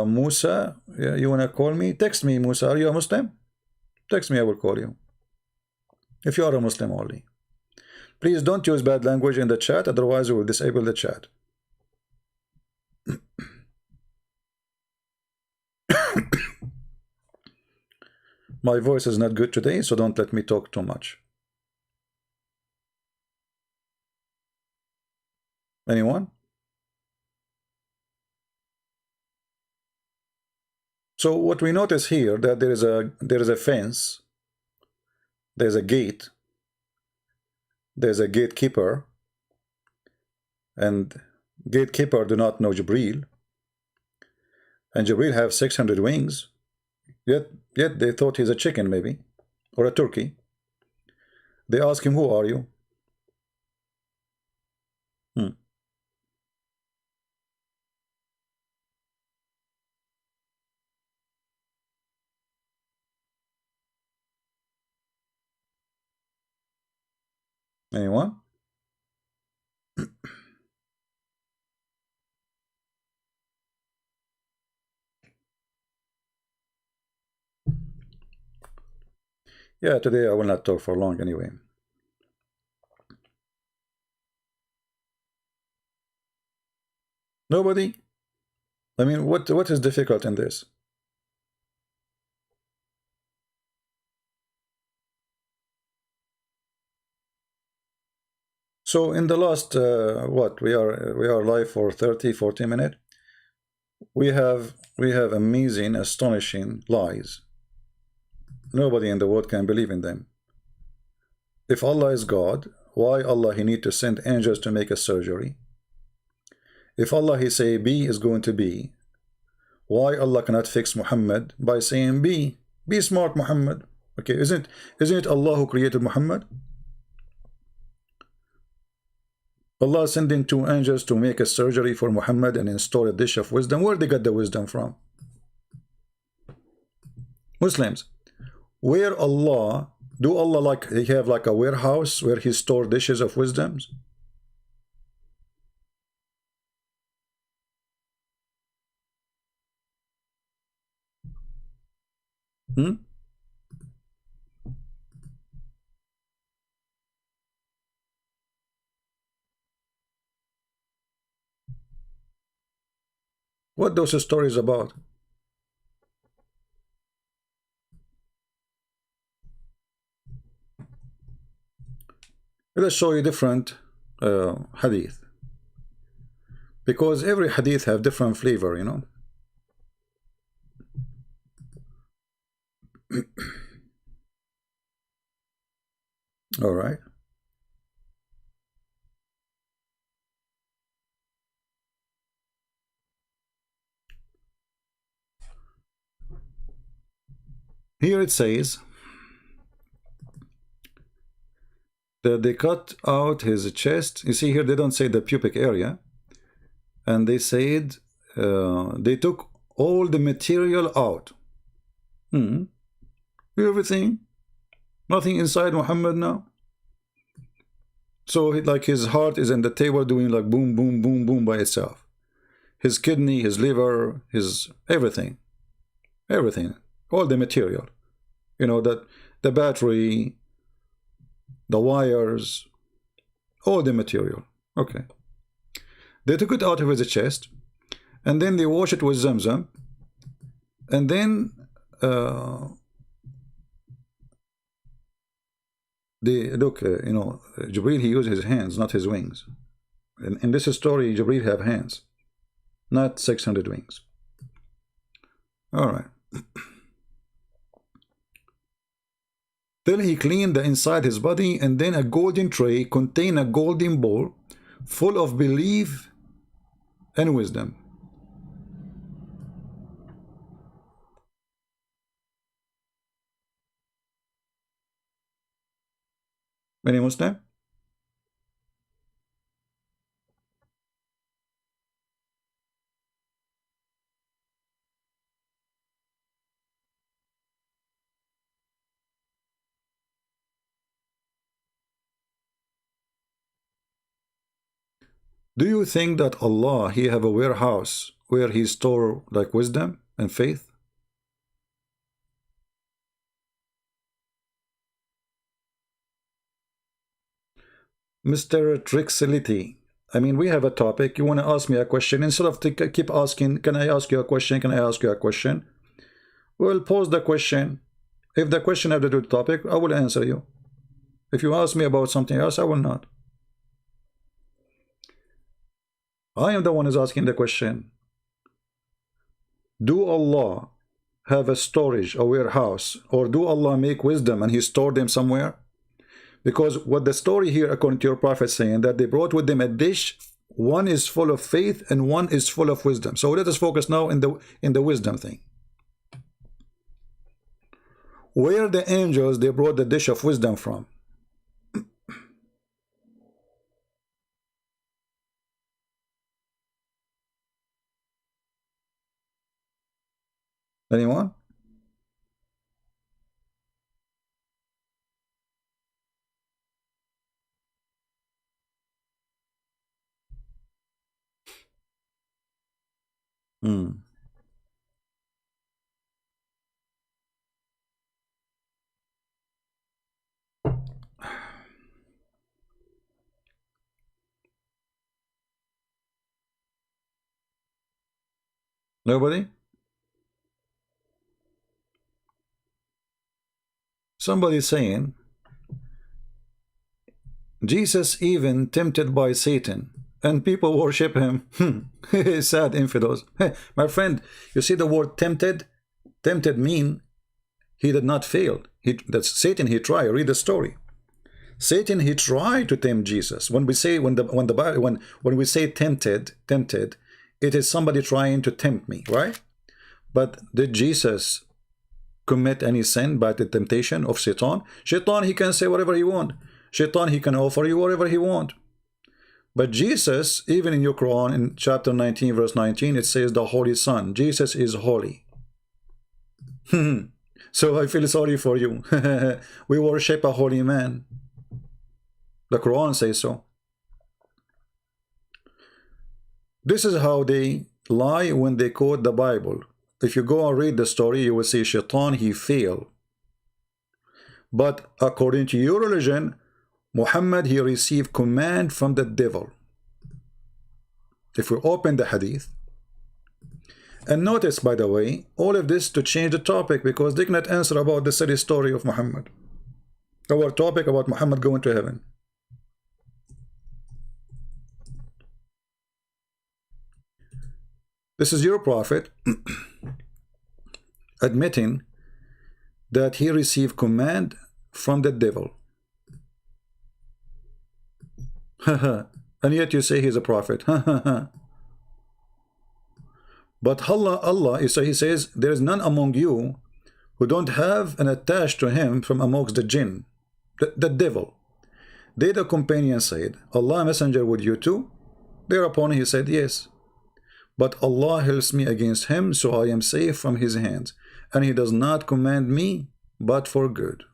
Musa, you wanna call me? Text me, Musa. Are you a Muslim? Text me, I will call you. If you are a Muslim only. Please don't use bad language in the chat, otherwise we will disable the chat. My voice is not good today, so don't let me talk too much. Anyone? So what we notice here, that there is a fence, there's a gate, there's a gatekeeper, and gatekeeper do not know Jibril, and Jibril have 600 wings, yet they thought he's a chicken maybe, or a turkey. They ask him, who are you? Anyone? Yeah, today I will not talk for long anyway. Nobody? I mean, what is difficult in this? So in the last what we are live for 30-40 minutes. We have amazing, astonishing lies. Nobody in the world can believe in them. If Allah is God, why Allah he need to send angels to make a surgery? If Allah he say B is going to be, why Allah cannot fix Muhammad by saying B? Be smart, Muhammad. Okay, isn't it Allah who created Muhammad? Allah sending 2 angels to make a surgery for Muhammad and install a dish of wisdom. Where they got the wisdom from? Muslims, where Allah, do Allah like he have like a warehouse where he store dishes of wisdoms? What those stories about? Let us show you different hadith, because every hadith have different flavor, you know. All right. Here it says, that they cut out his chest. You see here, they don't say the pubic area. And they said they took all the material out. Everything. Nothing inside Muhammad now. So like his heart is in the table doing like boom, boom, boom, boom by itself. His kidney, his liver, his everything. Everything. All the material. You know, that the battery, the wires, all the material. Okay. They took it out of his chest, and then they wash it with Zamzam, and then they look, you know, Jibril, he used his hands, not his wings. In this story, Jibril have hands, not 600 wings. All right. Till he cleaned the inside his body, and then a golden tray contained a golden bowl full of belief and wisdom. Any Muslim? Do you think that Allah, he have a warehouse where he store like wisdom and faith? Mr. Trixility, I mean, we have a topic. You want to ask me a question. Instead of keep asking, can I ask you a question? Can I ask you a question? Well, pose the question. If the question have to do with the topic, I will answer you. If you ask me about something else, I will not. I am the one who's asking the question. Do Allah have a storage, a warehouse, or do Allah make wisdom and he stored them somewhere? Because what the story here, according to your prophet, saying that they brought with them a dish, one is full of faith and one is full of wisdom. So let us focus now in the wisdom thing. Where the angels they brought the dish of wisdom from? Anyone? Nobody? Somebody saying Jesus even tempted by Satan and people worship him. Sad infidels. My friend, you see the word tempted? Tempted mean he did not fail. That's Satan, he tried. Read the story. Satan, he tried to tempt Jesus. When we say when we say tempted, it is somebody trying to tempt me, right? But did Jesus commit any sin by the temptation of Shaitan? Shaitan, he can say whatever he want. Shaitan, he can offer you whatever he want. But Jesus, even in your Quran, in chapter 19, verse 19, it says the Holy Son. Jesus is holy. So I feel sorry for you. We worship a holy man. The Quran says so. This is how they lie when they quote the Bible. If you go and read the story, you will see Shaitan, he failed. But according to your religion, Muhammad, he received command from the devil. If we open the hadith, and notice, by the way, all of this to change the topic because they cannot answer about the silly story of Muhammad. Our topic about Muhammad going to heaven. This is your prophet admitting that he received command from the devil. And yet you say he's a prophet. But Allah, he says, there is none among you who don't have an attached to him from amongst the jinn, the devil. They, the companion, said, Allah messenger with you too? Thereupon he said, yes. But Allah helps me against him, so I am safe from his hands, and he does not command me but for good.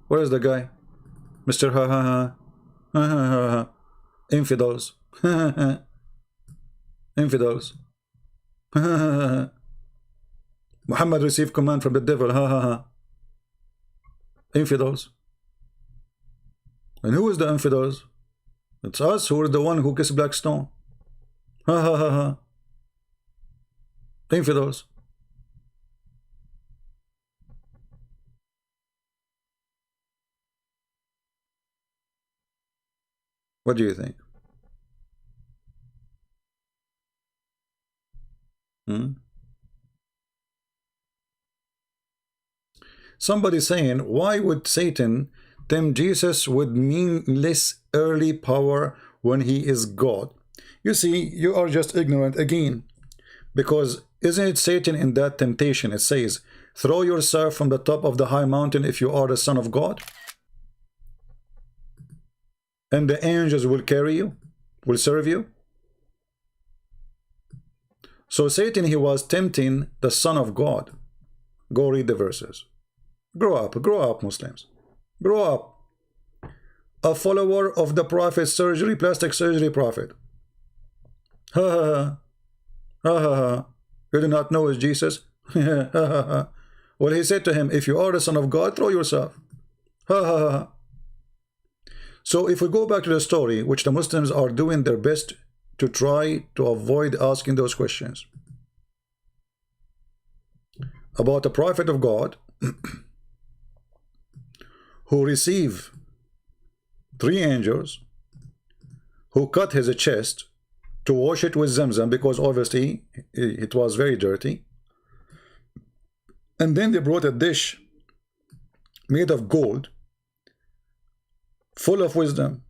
Where is the guy? Mr. Ha ha ha. Ha ha ha ha. Infidels. Infidels. Muhammad received command from the devil. Ha ha ha. Infidels. And who is the infidels? It's us who are the one who kissed black stone. Ha ha ha ha. Infidels. What do you think? Somebody saying, why would Satan tempt Jesus with meaningless early power when he is God? You see, you are just ignorant again. Because isn't it Satan in that temptation? It says, throw yourself from the top of the high mountain if you are the Son of God. And the angels will carry you, will serve you. So Satan, he was tempting the Son of God. Go read the verses. Grow up, Muslims. Grow up. A follower of the prophet surgery, plastic surgery prophet. Ha ha ha. Ha ha ha. You do not know is Jesus? Ha ha ha. Well, he said to him, if you are the Son of God, throw yourself. Ha ha ha. So if we go back to the story, which the Muslims are doing their best to try to avoid asking those questions. About the prophet of God who received 3 angels who cut his chest to wash it with Zamzam because obviously it was very dirty. And then they brought a dish made of gold full of wisdom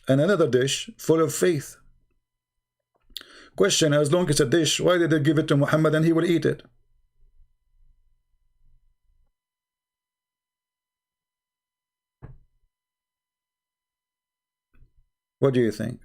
and another dish full of faith. Question, as long as a dish, why did they give it to Muhammad and he will eat it? What do you think?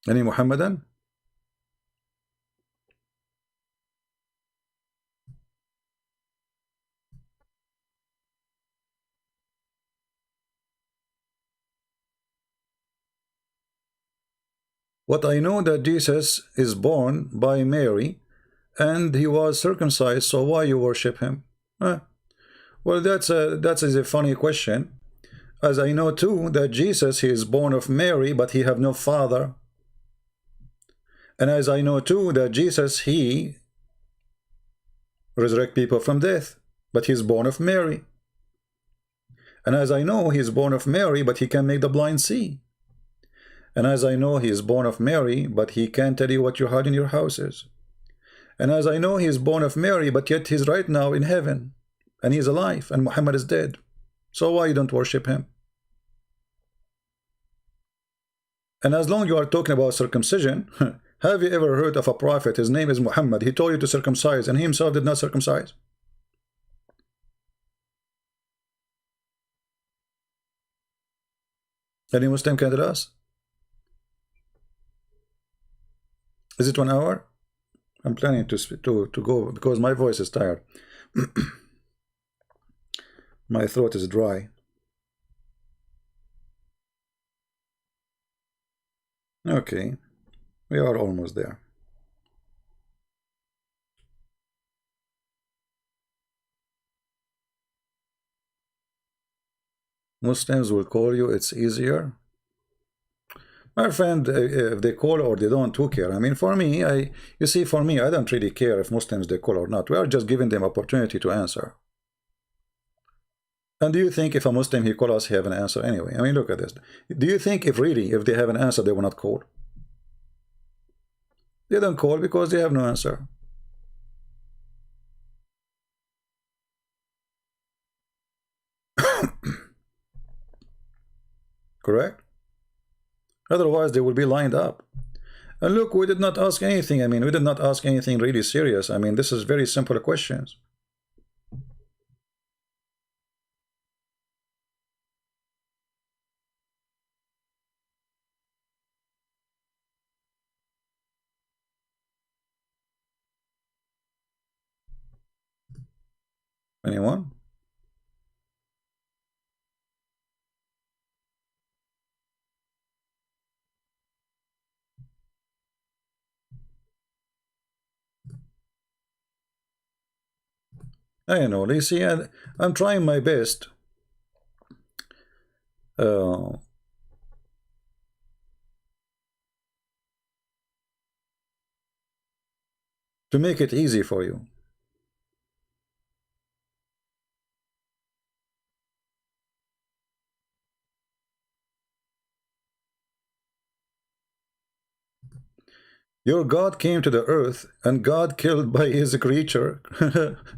Any Muhammadan? What I know that Jesus is born by Mary and he was circumcised, so why you worship him? Well, that's a funny question. As I know too that Jesus, he is born of Mary, but he have no father. And as I know too that Jesus, he resurrect people from death, but he's born of Mary. And as I know he's born of Mary, but he can make the blind see. And as I know he is born of Mary, but he can't tell you what you hide in your houses. And as I know he is born of Mary, but yet he's right now in heaven, and he's alive, and Muhammad is dead. So why you don't worship him? And as long you are talking about circumcision, have you ever heard of a prophet, his name is Muhammad, he told you to circumcise, and he himself did not circumcise? Any Muslim can tell us? Is it 1 hour? I'm planning to go because my voice is tired. My throat is dry. Okay, we are almost there. Muslims will call you, it's easier. My friend, if they call or they don't, who care? I mean, for me, you see, for me, I don't really care if Muslims they call or not. We are just giving them opportunity to answer. And do you think if a Muslim he call us, he have an answer anyway? I mean, look at this. Do you think if really, if they have an answer, they will not call? They don't call because they have no answer. Correct? Otherwise, they will be lined up. And look, we did not ask anything. I mean, we did not ask anything really serious. I mean, this is very simple questions. Anyone? I know. You see, I'm trying my best to make it easy for you. Your God came to the earth, and God killed by his creature,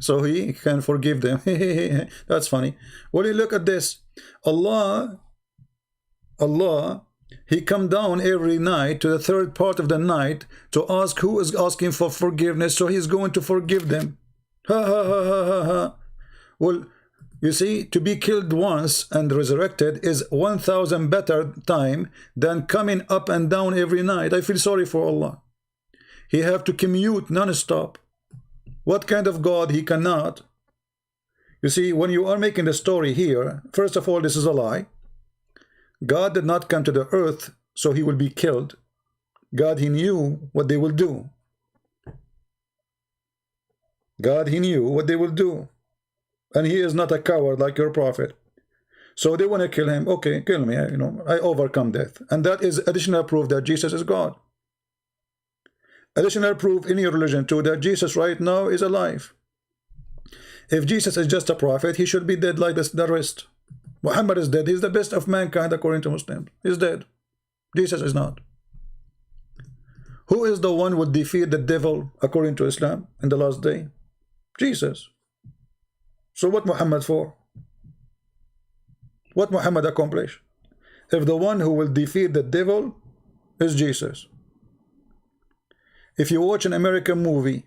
so he can forgive them. That's funny. Well, you look at this. Allah, he come down every night to the third part of the night to ask who is asking for forgiveness, so he's going to forgive them. Ha ha ha ha ha ha. Well, you see, to be killed once and resurrected is 1,000 better time than coming up and down every night. I feel sorry for Allah. He have to commute non-stop. What kind of God? He cannot. You see, when you are making the story here, first of all, this is a lie. God did not come to the earth so he will be killed. God, he knew what they will do. God, he knew what they will do. And he is not a coward like your prophet. So they want to kill him. Okay, kill me. You know, I overcome death. And that is additional proof that Jesus is God. Additional proof in your religion too that Jesus right now is alive. If Jesus is just a prophet, he should be dead like the rest. Muhammad is dead. He's the best of mankind according to Muslims. He's dead. Jesus is not. Who is the one who would defeat the devil according to Islam in the last day? Jesus. So what Muhammad for? What Muhammad accomplish? If the one who will defeat the devil is Jesus. If you watch an American movie,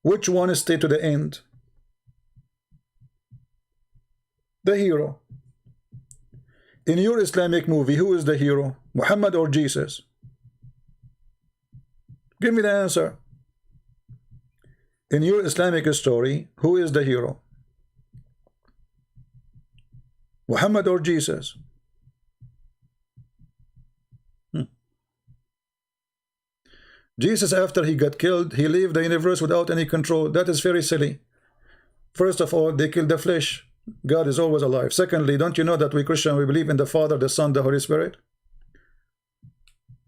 which one stay to the end? The hero. In your Islamic movie, who is the hero? Muhammad or Jesus? Give me the answer. In your Islamic story, who is the hero? Muhammad or Jesus? Jesus, after he got killed, he left the universe without any control. That is very silly. First of all, they killed the flesh. God is always alive. Secondly, don't you know that we Christians, we believe in the Father, the Son, the Holy Spirit?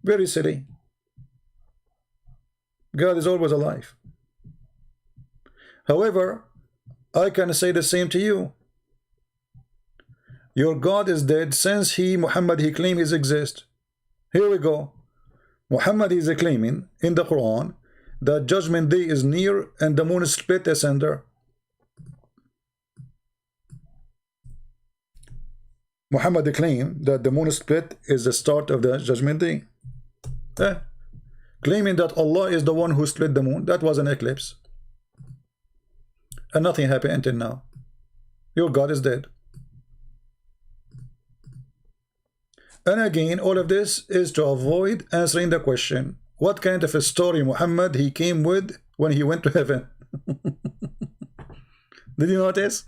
Very silly. God is always alive. However, I can say the same to you. Your God is dead since he, Muhammad, he claimed he exists. Here we go. Muhammad is claiming in the Quran that judgment day is near and the moon is split asunder. Muhammad claimed that the moon split is the start of the judgment day. Claiming that Allah is the one who split the moon. That was an eclipse. And nothing happened until now. Your God is dead. And again, all of this is to avoid answering the question, what kind of a story Muhammad he came with when he went to heaven? Did you notice?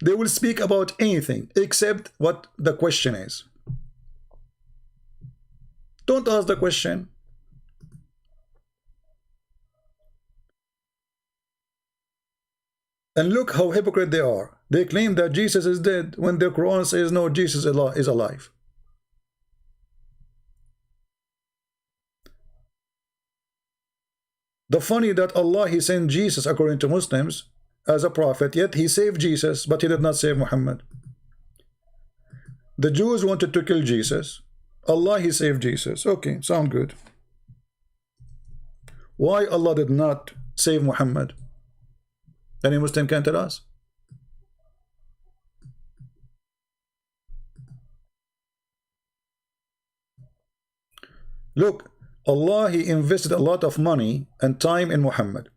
They will speak about anything except what the question is. Don't ask the question. And look how hypocrite they are. They claim that Jesus is dead when the Quran says no, Jesus is alive. The funny that Allah, he sent Jesus according to Muslims as a prophet, yet he saved Jesus, but he did not save Muhammad. The Jews wanted to kill Jesus. Allah, he saved Jesus. Okay, sound good. Why Allah did not save Muhammad? Any Muslim can tell us? Look, Allah, He invested a lot of money and time in Muhammad.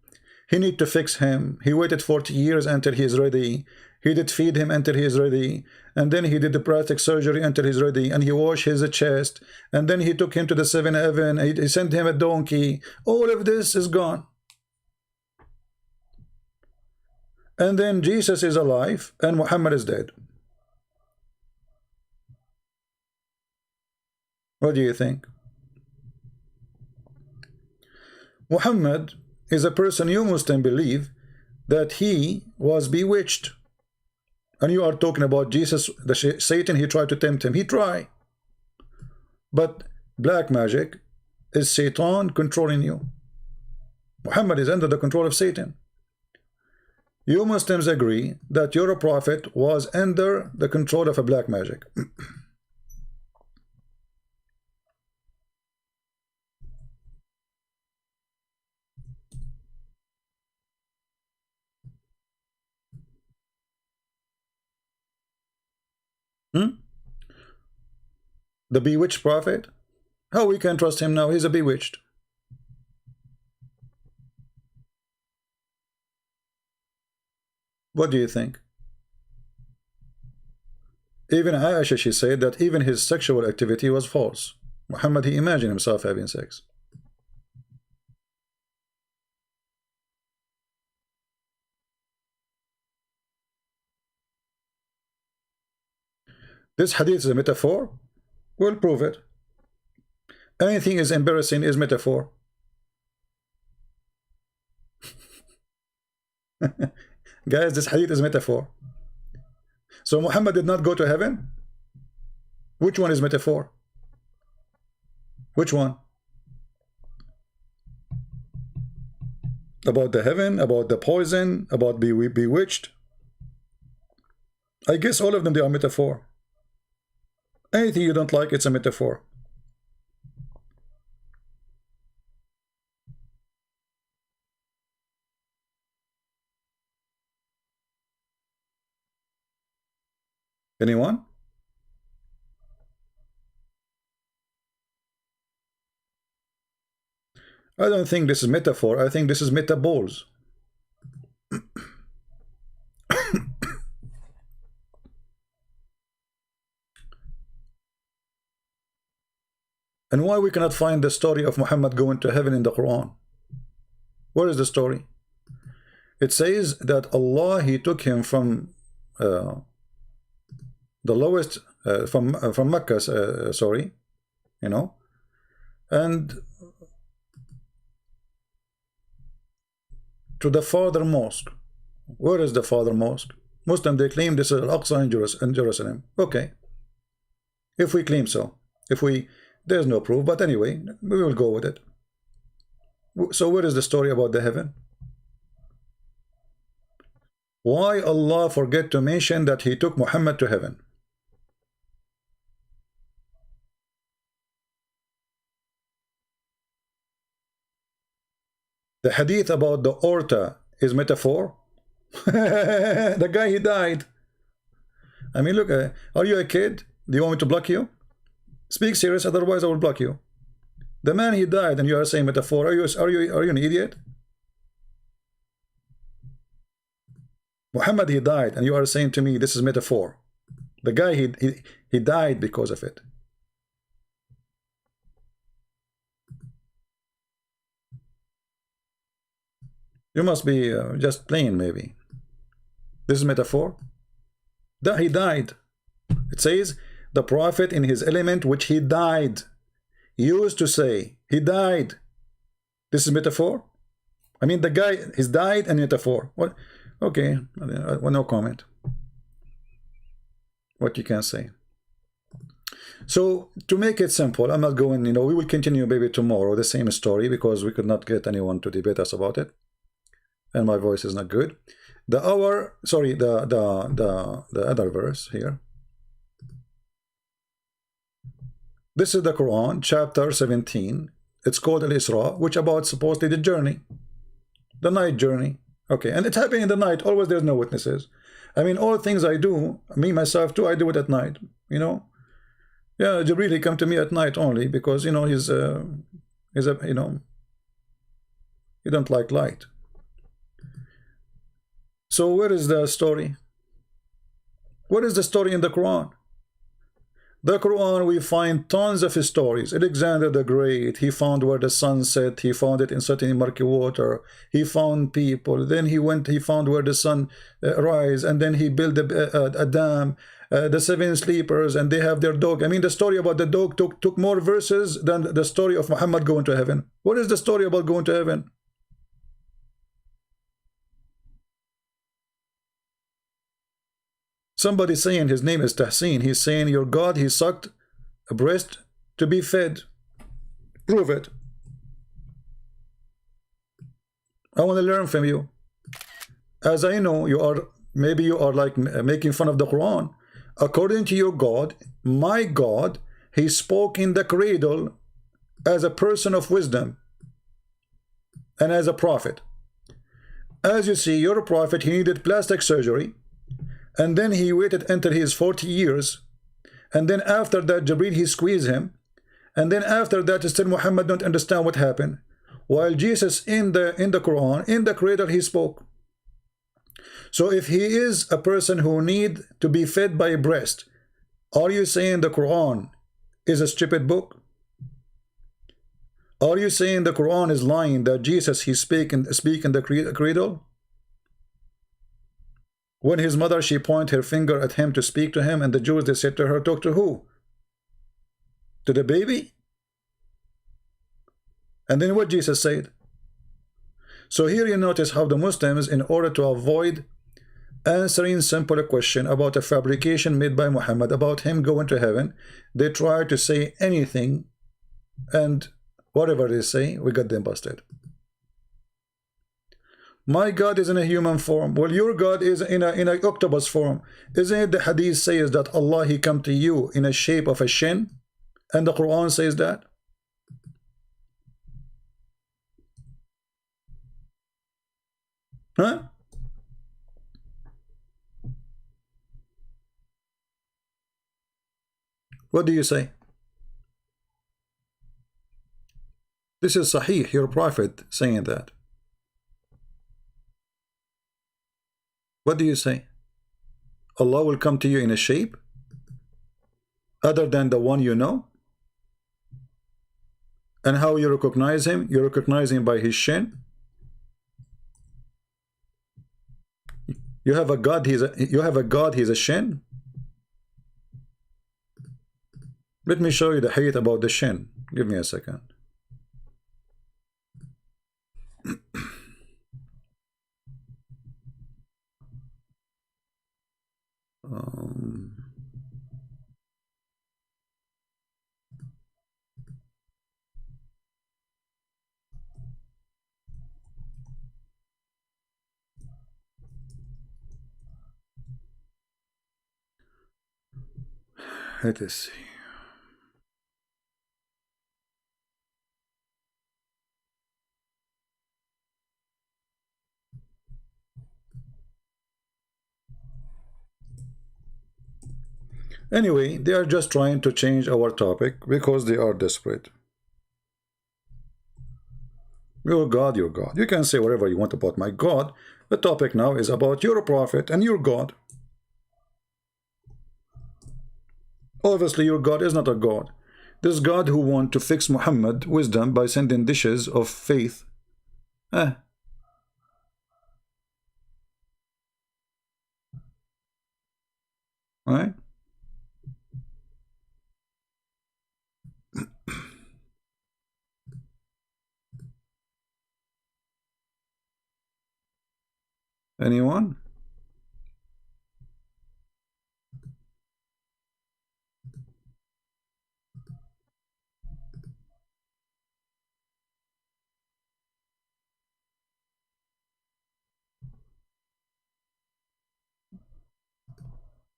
He need to fix him. He waited 40 years until he is ready. He did feed him until he is ready. And then he did the plastic surgery until he's ready. And he washed his chest. And then he took him to the 7th heaven. He sent him a donkey. All of this is gone. And then Jesus is alive and Muhammad is dead. What do you think? Muhammad is a person you Muslim believe that he was bewitched. And you are talking about Jesus, Satan, he tried to tempt him. He tried. But black magic is Satan controlling you. Muhammad is under the control of Satan. You Muslims agree that your prophet was under the control of a black magic. The bewitched prophet? How we can trust him now? He's a bewitched. What do you think? Even Aisha, she said that even his sexual activity was false. Muhammad, he imagined himself having sex. This hadith is a metaphor? We'll prove it. Anything is embarrassing is metaphor. Guys, this hadith is metaphor. So Muhammad did not go to heaven? Which one is metaphor? Which one? About the heaven, about the poison, about bewitched? I guess all of them, they are metaphor. Anything you don't like, it's a metaphor. Anyone? I don't think this is metaphor. I think this is metaballs. And why we cannot find the story of Muhammad going to heaven in the Quran? Where is the story? It says that Allah, He took him from the lowest, from Mecca, sorry, you know, and to the farther mosque. Where is the farther mosque? Muslim, they claim this is Al-Aqsa in Jerusalem. Okay. If we claim so. There's no proof, but anyway, we will go with it. So where is the story about the heaven? Why Allah forget to mention that He took Muhammad to heaven? The hadith about the aorta is metaphor. The guy, he died. I mean, look, are you a kid? Do you want me to block you? Speak serious, otherwise I will block you. The man, he died, and you are saying metaphor. Are you an idiot? Muhammad, he died, and you are saying to me this is metaphor. The guy, he died because of it. You must be just playing, maybe. This is metaphor. That he died. It says the prophet in his element which he died. Used to say he died. This is metaphor. I mean, the guy, he's died and metaphor. What? Okay, well, no comment. What you can say. So to make it simple, I'm not going, we will continue maybe tomorrow the same story, because we could not get anyone to debate us about it, and my voice is not good. The other verse here. This is the Quran, chapter 17, It's called Al-Isra, which about supposedly the journey, the night journey. Okay, and it's happening in the night. Always there's no witnesses. I mean, all things I do, me myself too, I do it at night. You know, yeah, Jibril he come to me at night only because you know he's a you know he don't like light. So where is the story? What is the story in the Quran? The Quran, we find tons of stories. Alexander the Great, he found where the sun set, he found it in certain murky water, he found people, then he found where the sun rise, and then he built a dam, the seven sleepers, and they have their dog. I mean, the story about the dog took more verses than the story of Muhammad going to heaven. What is the story about going to heaven? Somebody saying his name is Tahsin. He's saying your God, he sucked a breast to be fed. Prove it. I want to learn from you. As I know, maybe you are like making fun of the Quran. According to your God, my God, he spoke in the cradle as a person of wisdom and as a prophet. As you see, your prophet, he needed plastic surgery. And then he waited until his 40 years. And then after that, Jibril, he squeezed him. And then after that, still Muhammad don't understand what happened. While Jesus in the Quran, in the cradle, he spoke. So if he is a person who need to be fed by a breast, are you saying the Quran is a stupid book? Are you saying the Quran is lying that Jesus, he speak in the cradle? When his mother, she pointed her finger at him to speak to him, and the Jews, they said to her, talk to who? To the baby? And then what Jesus said? So here you notice how the Muslims, in order to avoid answering simple question about a fabrication made by Muhammad, about him going to heaven, they try to say anything, and whatever they say, we got them busted. My God is in a human form. Well, your God is in an octopus form. Isn't it the hadith says that Allah, he come to you in a shape of a shin? And the Quran says that? Huh? What do you say? This is Sahih, your prophet saying that. What do you say? Allah will come to you in a shape other than the one you know? And how you recognize him? You recognize him by his shin? You have a God, he's a shin? Let me show you the hadith about the shin. Give me a second. Let us see. Anyway, they are just trying to change our topic because they are desperate. Your God, your God. You can say whatever you want about my God. The topic now is about your prophet and your God. Obviously, your God is not a God. This God who want to fix Muhammad wisdom by sending dishes of faith. Right? Anyone?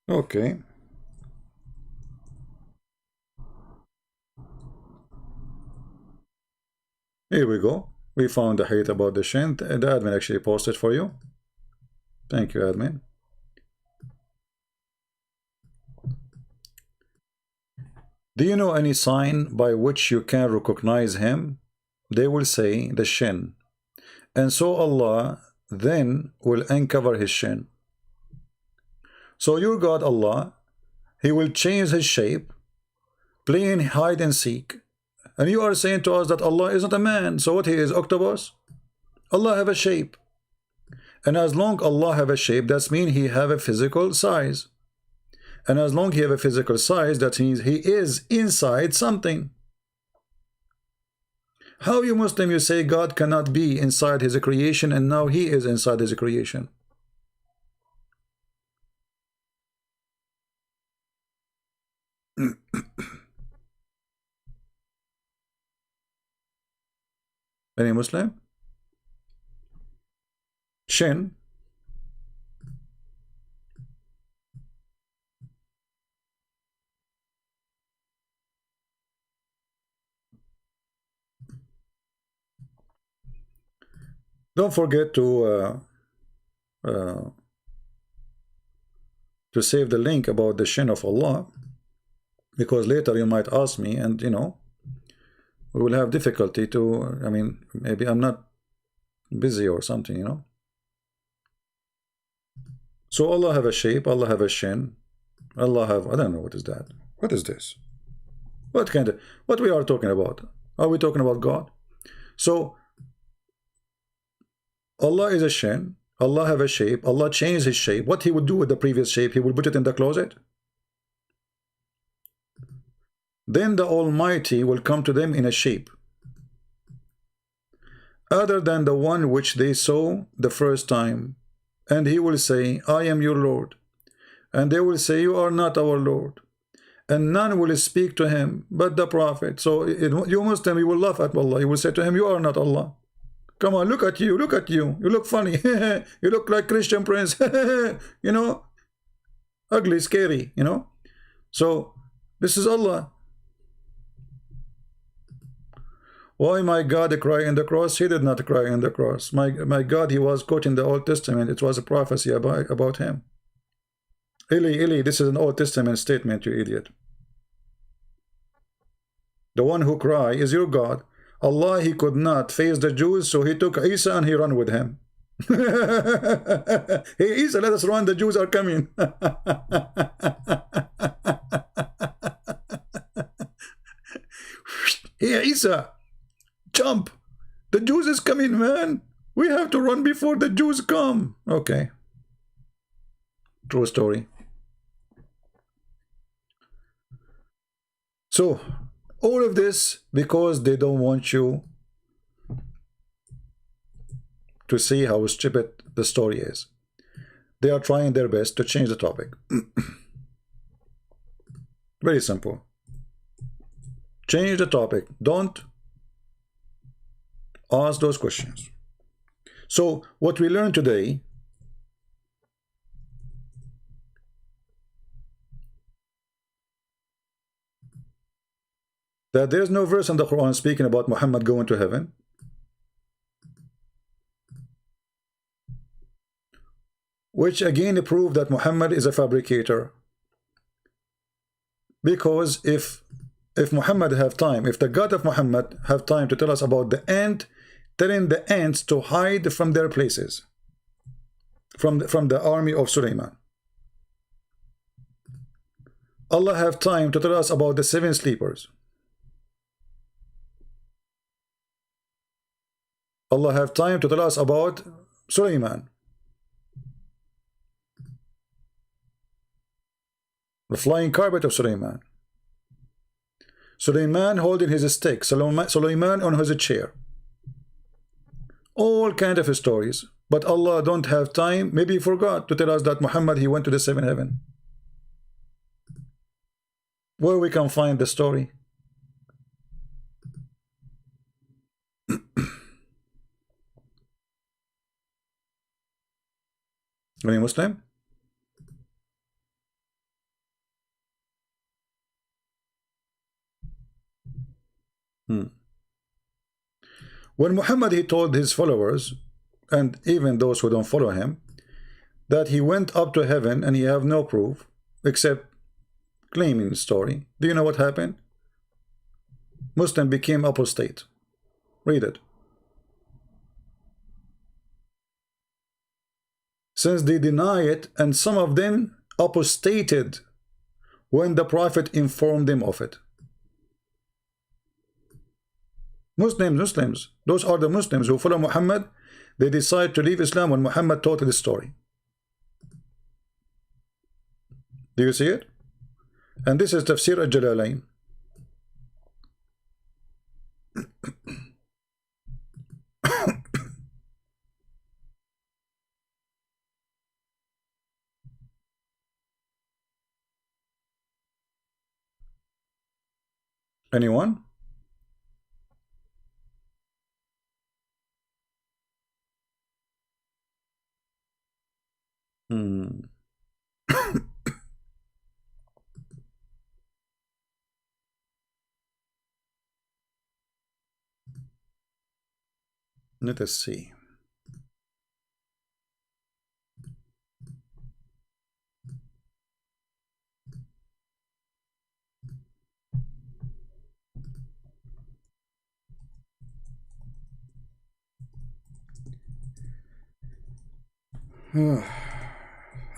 Okay. Here we go. We found the hadith about the shin. The admin actually posted for you. Thank you, admin. Do you know any sign by which you can recognize him? They will say the shin. And so Allah then will uncover his shin. So your God Allah, he will change his shape, playing hide and seek. And you are saying to us that Allah is not a man. So what he is, octopus? Allah have a shape. And as long Allah have a shape, that means he have a physical size. And as long he have a physical size, that means he is inside something. How you Muslim, you say God cannot be inside his creation and now he is inside his creation? Any Muslim? Shin. Don't forget to save the link about the shin of Allah, because later you might ask me, and you know, we will have difficulty to, I mean, maybe I'm not busy or something, you know. So Allah have a shape, Allah have a shin, Allah have, I don't know, what is that? What is this? What kind of, what we are talking about? Are we talking about God? So Allah is a shin, Allah have a shape, Allah changed his shape. What he would do with the previous shape? He would put it in the closet. Then the Almighty will come to them in a shape other than the one which they saw the first time, and he will say, I am your Lord. And they will say, you are not our Lord. And none will speak to him but the Prophet. So you Muslim, you will laugh at Allah. You will say to him, you are not Allah. Come on, look at you, look at you. You look funny. You look like Christian Prince. You know, ugly, scary, you know. So this is Allah. Why my God cry in the cross? He did not cry in the cross. My God, he was quoting the Old Testament. It was a prophecy about him. Ili, this is an Old Testament statement, you idiot. The one who cry is your God. Allah, he could not face the Jews, so he took Isa and he ran with him. Hey Isa, let us run, the Jews are coming. Hey Isa, jump, the Jews is coming, man. We have to run before the Jews come. Okay, true story. So all of this because they don't want you to see how stupid the story is. They are trying their best to change the topic. Very simple. Change the topic. Don't ask those questions. So what we learned today, that there's no verse in the Quran speaking about Muhammad going to heaven. Which again proved that Muhammad is a fabricator. Because if Muhammad have time, if the God of Muhammad have time to tell us about the ant, telling the ants to hide from their places, from the army of Sulaiman. Allah have time to tell us about the 7 sleepers. Allah have time to tell us about Sulaiman, the flying carpet of Sulaiman. Sulaiman holding his stick, Sulaiman on his chair. All kind of stories. But Allah don't have time, maybe he forgot to tell us that Muhammad, he went to the 7th heaven. Where we can find the story? Any Muslim? When Muhammad, he told his followers, and even those who don't follow him, that he went up to heaven and he have no proof except claiming story. Do you know what happened? Muslim became apostate. Read it. Since they deny it, and some of them apostated when the Prophet informed them of it. Muslims, those are the Muslims who follow Muhammad. They decide to leave Islam when Muhammad told this story. Do you see it? And this is Tafsir al-Jalalain. Anyone? Let us see.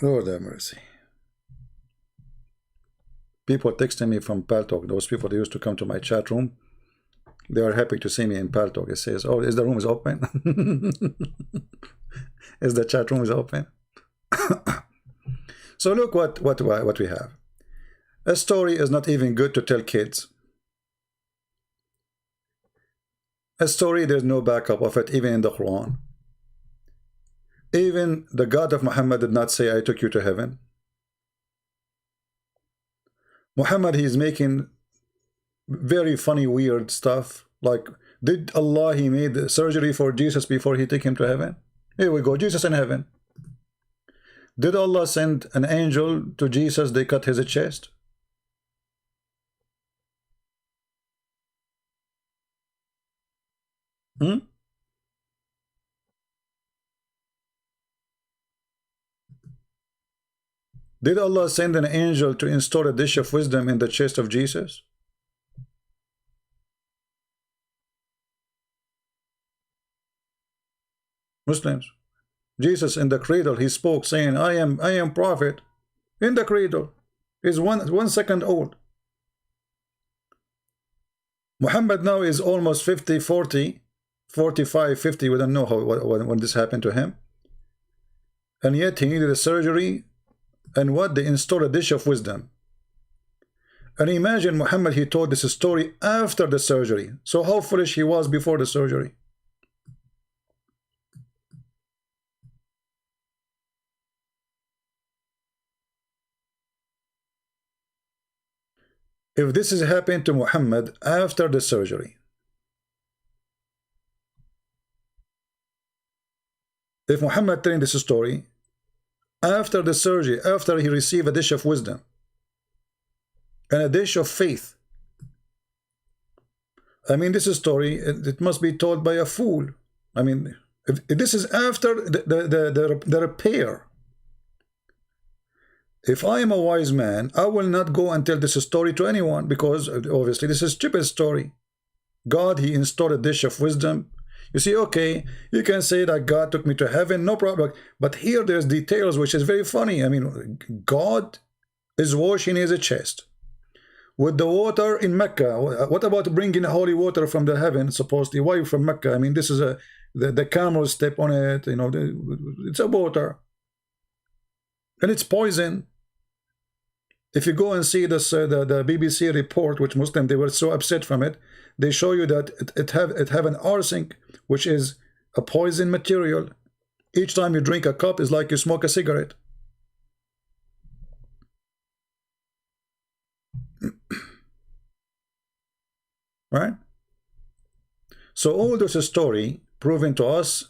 Lord have mercy. People texting me from Paltalk. Those people that used to come to my chat room, they are happy to see me in Paltalk. It says, "Oh, is the room is open? Is the chat room is open?" So look what we have. A story is not even good to tell kids. A story, there's no backup of it, even in the Quran. Even the God of Muhammad did not say, "I took you to heaven." Muhammad, he's making very funny, weird stuff. Like, did Allah, he made the surgery for Jesus before he took him to heaven? Here we go, Jesus in heaven. Did Allah send an angel to Jesus? They cut his chest. Did Allah send an angel to install a dish of wisdom in the chest of Jesus? Muslims. Jesus in the cradle, he spoke saying, I am prophet. In the cradle. He's one second old. Muhammad now is almost 50, 40, 45, 50. We don't know when this happened to him. And yet he needed a surgery. And what? They installed a dish of wisdom. And imagine Muhammad, he told this story after the surgery. So how foolish he was before the surgery. If this has happened to Muhammad after the surgery, if Muhammad telling this story after the surgery, after he received a dish of wisdom and a dish of faith, I mean, this story, it must be told by a fool. I mean, if this is after the repair. If I am a wise man, I will not go and tell this story to anyone, because obviously this is a stupid story. God, he installed a dish of wisdom. You see, okay, you can say that God took me to heaven, no problem. But here there's details which is very funny. I mean, God is washing his chest with the water in Mecca. What about bringing holy water from the heaven, supposedly? Why from Mecca? I mean, this is the camel step on it, you know, it's a water. And it's poison. If you go and see this, the BBC report, which Muslim, they were so upset from it, they show you that it have an arsenic, which is a poison material. Each time you drink a cup is like you smoke a cigarette. Right? So all this is story proving to us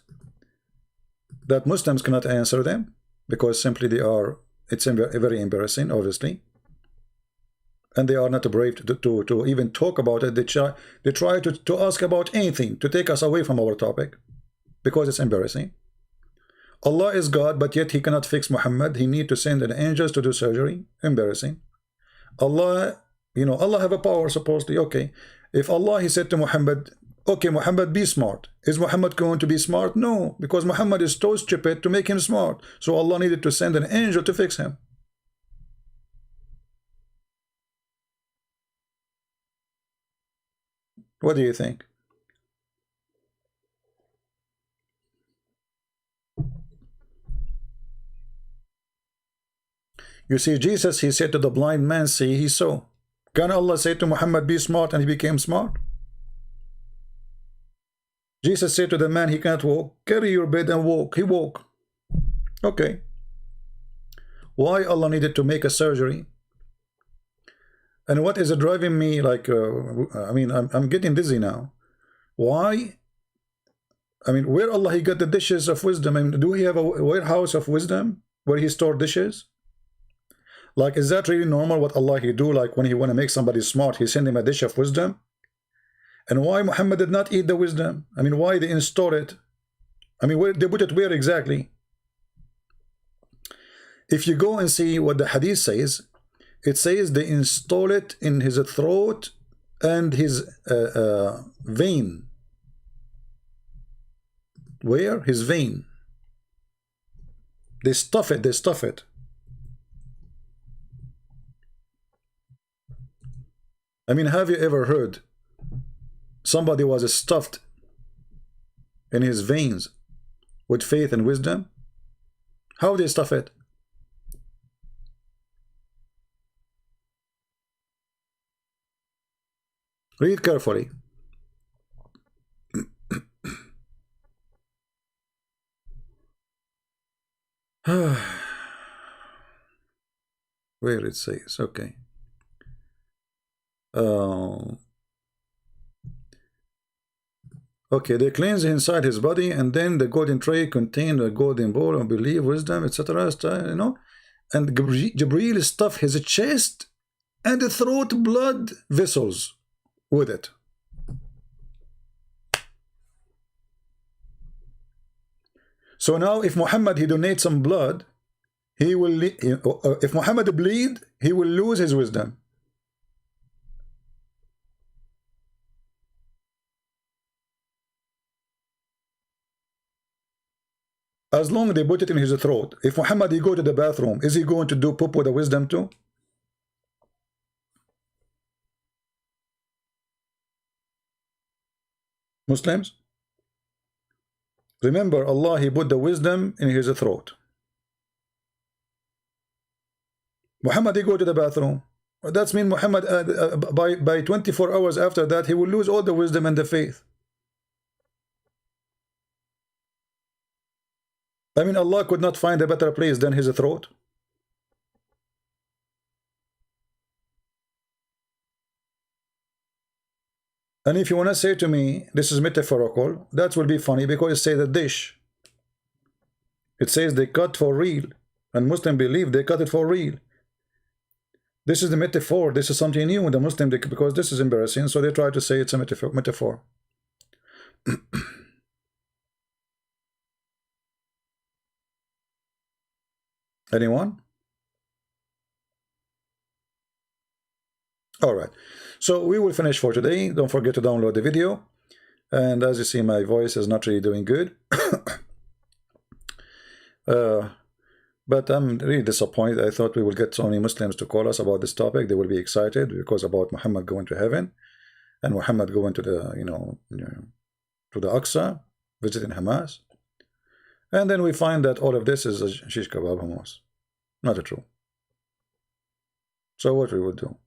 that Muslims cannot answer them, because simply they are, it's very embarrassing, obviously. and they are not brave to even talk about it. They try to ask about anything to take us away from our topic because it's embarrassing. Allah is God, but yet he cannot fix Muhammad. He need to send an angels to do surgery. Embarrassing. Allah, you know, Allah have a power supposedly. Okay, if Allah, he said to Muhammad, okay, Muhammad, be smart. Is Muhammad going to be smart? No, because Muhammad is too stupid to make him smart. So Allah needed to send an angel to fix him. What do you think? You see, Jesus, he said to the blind man, see, he saw. Can Allah say to Muhammad, be smart, and he became smart? Jesus said to the man, he can't walk, carry your bed and walk. He walked. Okay. Why Allah needed to make a surgery? And what is driving me, like, I mean, I'm getting dizzy now. Why? I mean, where Allah, he got the dishes of wisdom? I mean, do he have a warehouse of wisdom where he stored dishes? Like, is that really normal what Allah he do? Like, when he want to make somebody smart, he send him a dish of wisdom? And why Muhammad did not eat the wisdom? I mean, why they install it? I mean, where they put it where exactly? If you go and see what the hadith says, it says they install it in his throat and his vein. Where? His vein. They stuff it, they stuff it. I mean, have you ever heard somebody was stuffed in his veins with faith and wisdom? How they stuff it? Read carefully. Where it says, okay. Okay, they cleanse inside his body, and then the golden tray contained a golden bowl of belief, wisdom, etc. You know, and Jibreel stuffed his chest and the throat blood vessels with it. So now, if Muhammad he donates some blood, he will. If Muhammad bleed, he will lose his wisdom. As long as they put it in his throat. If Muhammad he go to the bathroom, is he going to do poop with the wisdom too? Muslims? Remember, Allah he put the wisdom in his throat. Muhammad he go to the bathroom. That means Muhammad by 24 hours after that he will lose all the wisdom and the faith. I mean, Allah could not find a better place than his throat. And if you want to say to me, this is metaphorical, that will be funny because it says a dish. It says they cut for real. And Muslims believe they cut it for real. This is the metaphor. This is something new in the Muslim, because this is embarrassing. So they try to say it's a metaphor. Anyone? All right. So we will finish for today. Don't forget to download the video. And as you see, my voice is not really doing good. But I'm really disappointed. I thought we will get so many Muslims to call us about this topic. They will be excited because about Muhammad going to heaven and Muhammad going to the, to the Aqsa, visiting Hamas. And then we find that all of this is a shish kebab hummus. Not true. So what we would do?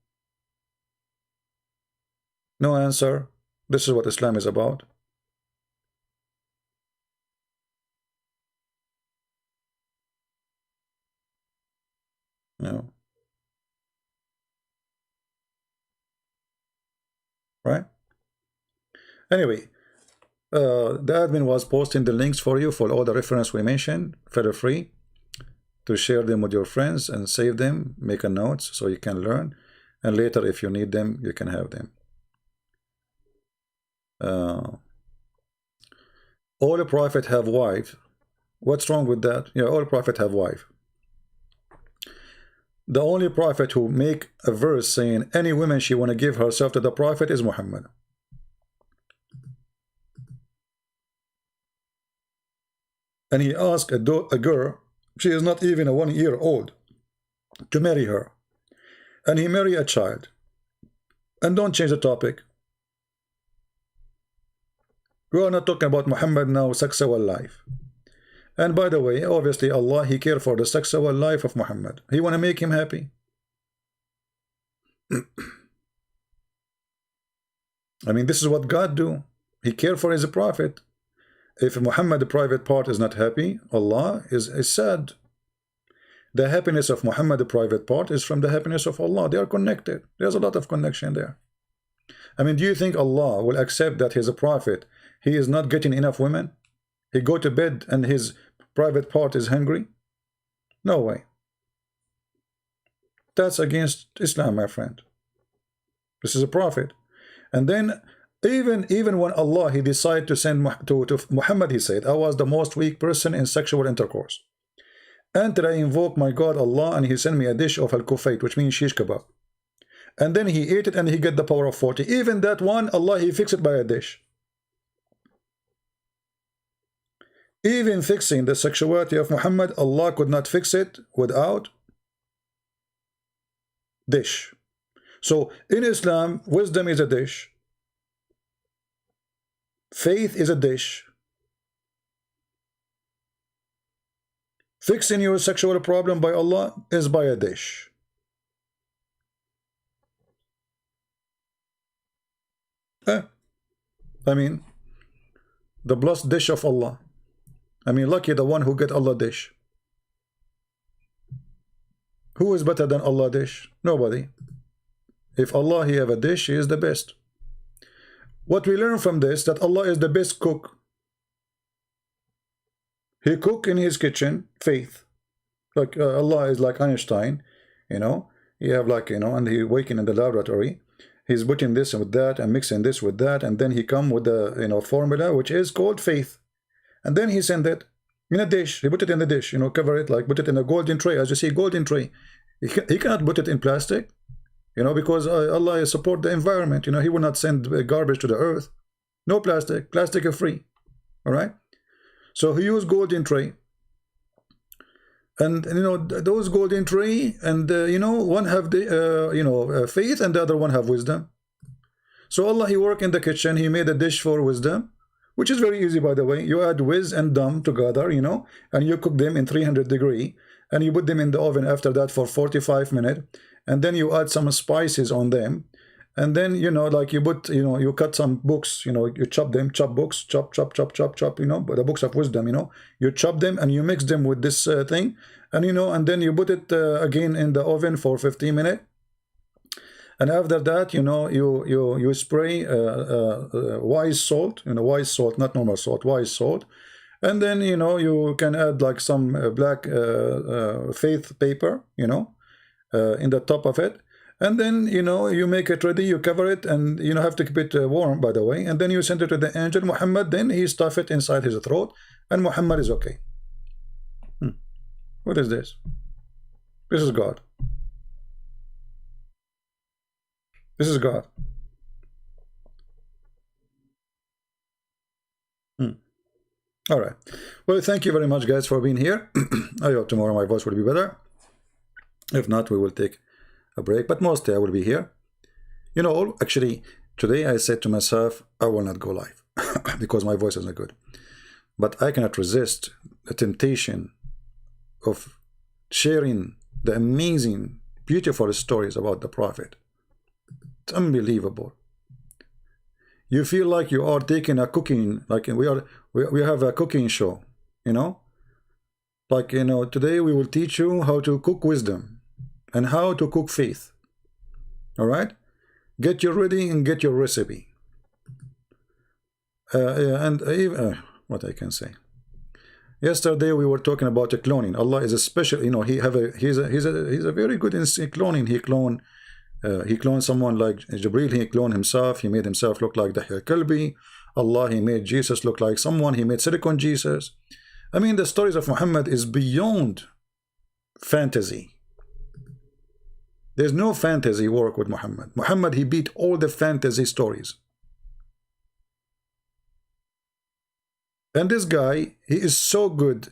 No answer. This is what Islam is about. No. Right? Anyway, the admin was posting the links for you for all the reference we mentioned. Feel free to share them with your friends and save them, make a notes so you can learn. and later if you need them, you can have them. All the prophet have wife. What's wrong with that? Yeah, all prophet have wife. The only prophet who make a verse saying any woman she want to give herself to the prophet is Muhammad. And he asked a girl, she is not even 1 year old, to marry her. And he marry a child. And don't change the topic. We are not talking about Muhammad now, sexual life. And by the way, obviously Allah, he care for the sexual life of Muhammad. He want to make him happy. I mean, this is what God do. He care for his prophet. If Muhammad, the private part, is not happy, Allah is sad. The happiness of Muhammad, the private part, is from the happiness of Allah. They are connected. There's a lot of connection there. I mean, do you think Allah will accept that he's a prophet? He is not getting enough women? He go to bed and his private part is hungry? No way. That's against Islam, my friend. This is a prophet. And then even when Allah, he decided to send to Muhammad, he said, I was the most weak person in sexual intercourse. Until I invoke my God Allah, and he sent me a dish of al-kufayt, which means shish kebab. And then he ate it and he get the power of 40. Even that one, Allah, he fixed it by a dish. Even fixing the sexuality of Muhammad, Allah could not fix it without dish. So in Islam, wisdom is a dish. Faith is a dish. Fixing your sexual problem by Allah is by a dish. I mean, the blessed dish of Allah. I mean, lucky the one who get Allah dish. Who is better than Allah dish? Nobody. If Allah, he have a dish, he is the best. What we learn from this, that Allah is the best cook. He cook in his kitchen, faith. Like Allah is like Einstein, you know. He have like, you know, and he working in the laboratory. He's putting this with that and mixing this with that, and then he come with the, you know, formula which is called faith. And then he send it in a dish. He put it in the dish, you know, cover it, like put it in a golden tray. As you see, golden tray. He cannot put it in plastic, you know, because Allah support the environment. You know, he will not send garbage to the earth. No plastic. Plastic is free. All right. So he used golden tray. And you know, those golden tray, and you know, one have the you know, faith, and the other one have wisdom. So Allah, he work in the kitchen. He made a dish for wisdom, which is very easy, by the way. You add wiz and dum together, you know, and you cook them in 300 degree, and you put them in the oven after that for 45 minutes, and then you add some spices on them, and then, you know, like you put, you know, you cut some books, you know, you chop them, chop books, chop, you know, the books of wisdom, you know, you chop them and you mix them with this thing, and you know, and then you put it again in the oven for 15 minutes. And after that, you know, you spray wise salt, you know, wise salt, not normal salt, wise salt. And then, you know, you can add like some black faith paper, you know, in the top of it. And then, you know, you make it ready, you cover it, and you know, have to keep it warm, by the way. And then you send it to the angel Muhammad, then he stuff it inside his throat, and Muhammad is okay. What is this? This is God. This is God. All right. Well, thank you very much, guys, for being here. I hope tomorrow my voice will be better. If not, we will take a break, but mostly I will be here. You know, actually, today I said to myself, I will not go live because my voice is not good. But I cannot resist the temptation of sharing the amazing, beautiful stories about the Prophet. It's unbelievable. You feel like you are taking a cooking, like we have a cooking show, you know? Like, you know, today we will teach you how to cook wisdom and how to cook faith. All right? Get you ready and get your recipe. And even, what I can say. Yesterday we were talking about cloning. Allah is a special, you know, he's a very good in cloning. He cloned He cloned someone like Jibril, he cloned himself, he made himself look like Dahya Kalbi. Allah, he made Jesus look like someone, he made silicon Jesus. I mean, the stories of Muhammad is beyond fantasy. There's no fantasy work with Muhammad. Muhammad, he beat all the fantasy stories. And this guy, he is so good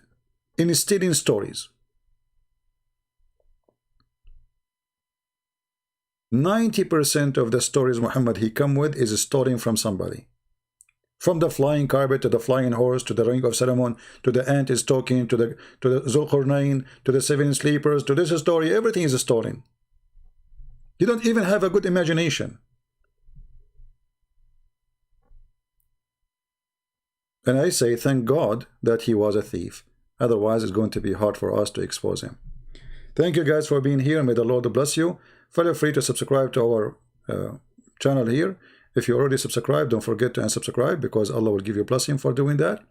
in stealing stories. 90% of the stories Muhammad he come with is stolen from somebody. From the flying carpet to the flying horse to the ring of Solomon to the ant is talking to the Zulqarnain to the seven sleepers to this story, everything is stolen. You don't even have a good imagination. And I say thank God that he was a thief. Otherwise it's going to be hard for us to expose him. Thank you guys for being here. May the Lord bless you. Feel free to subscribe to our channel here. If you already subscribed, don't forget to unsubscribe, because Allah will give you a blessing for doing that.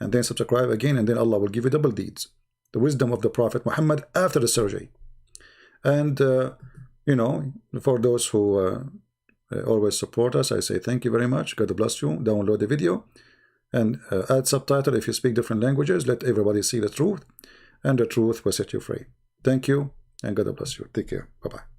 And then subscribe again, and then Allah will give you double deeds. The wisdom of the Prophet Muhammad after the surgery. And, you know, for those who always support us, I say thank you very much. God bless you. Download the video. And add subtitle if you speak different languages. Let everybody see the truth. And the truth will set you free. Thank you. And God bless you. Take care. Bye-bye.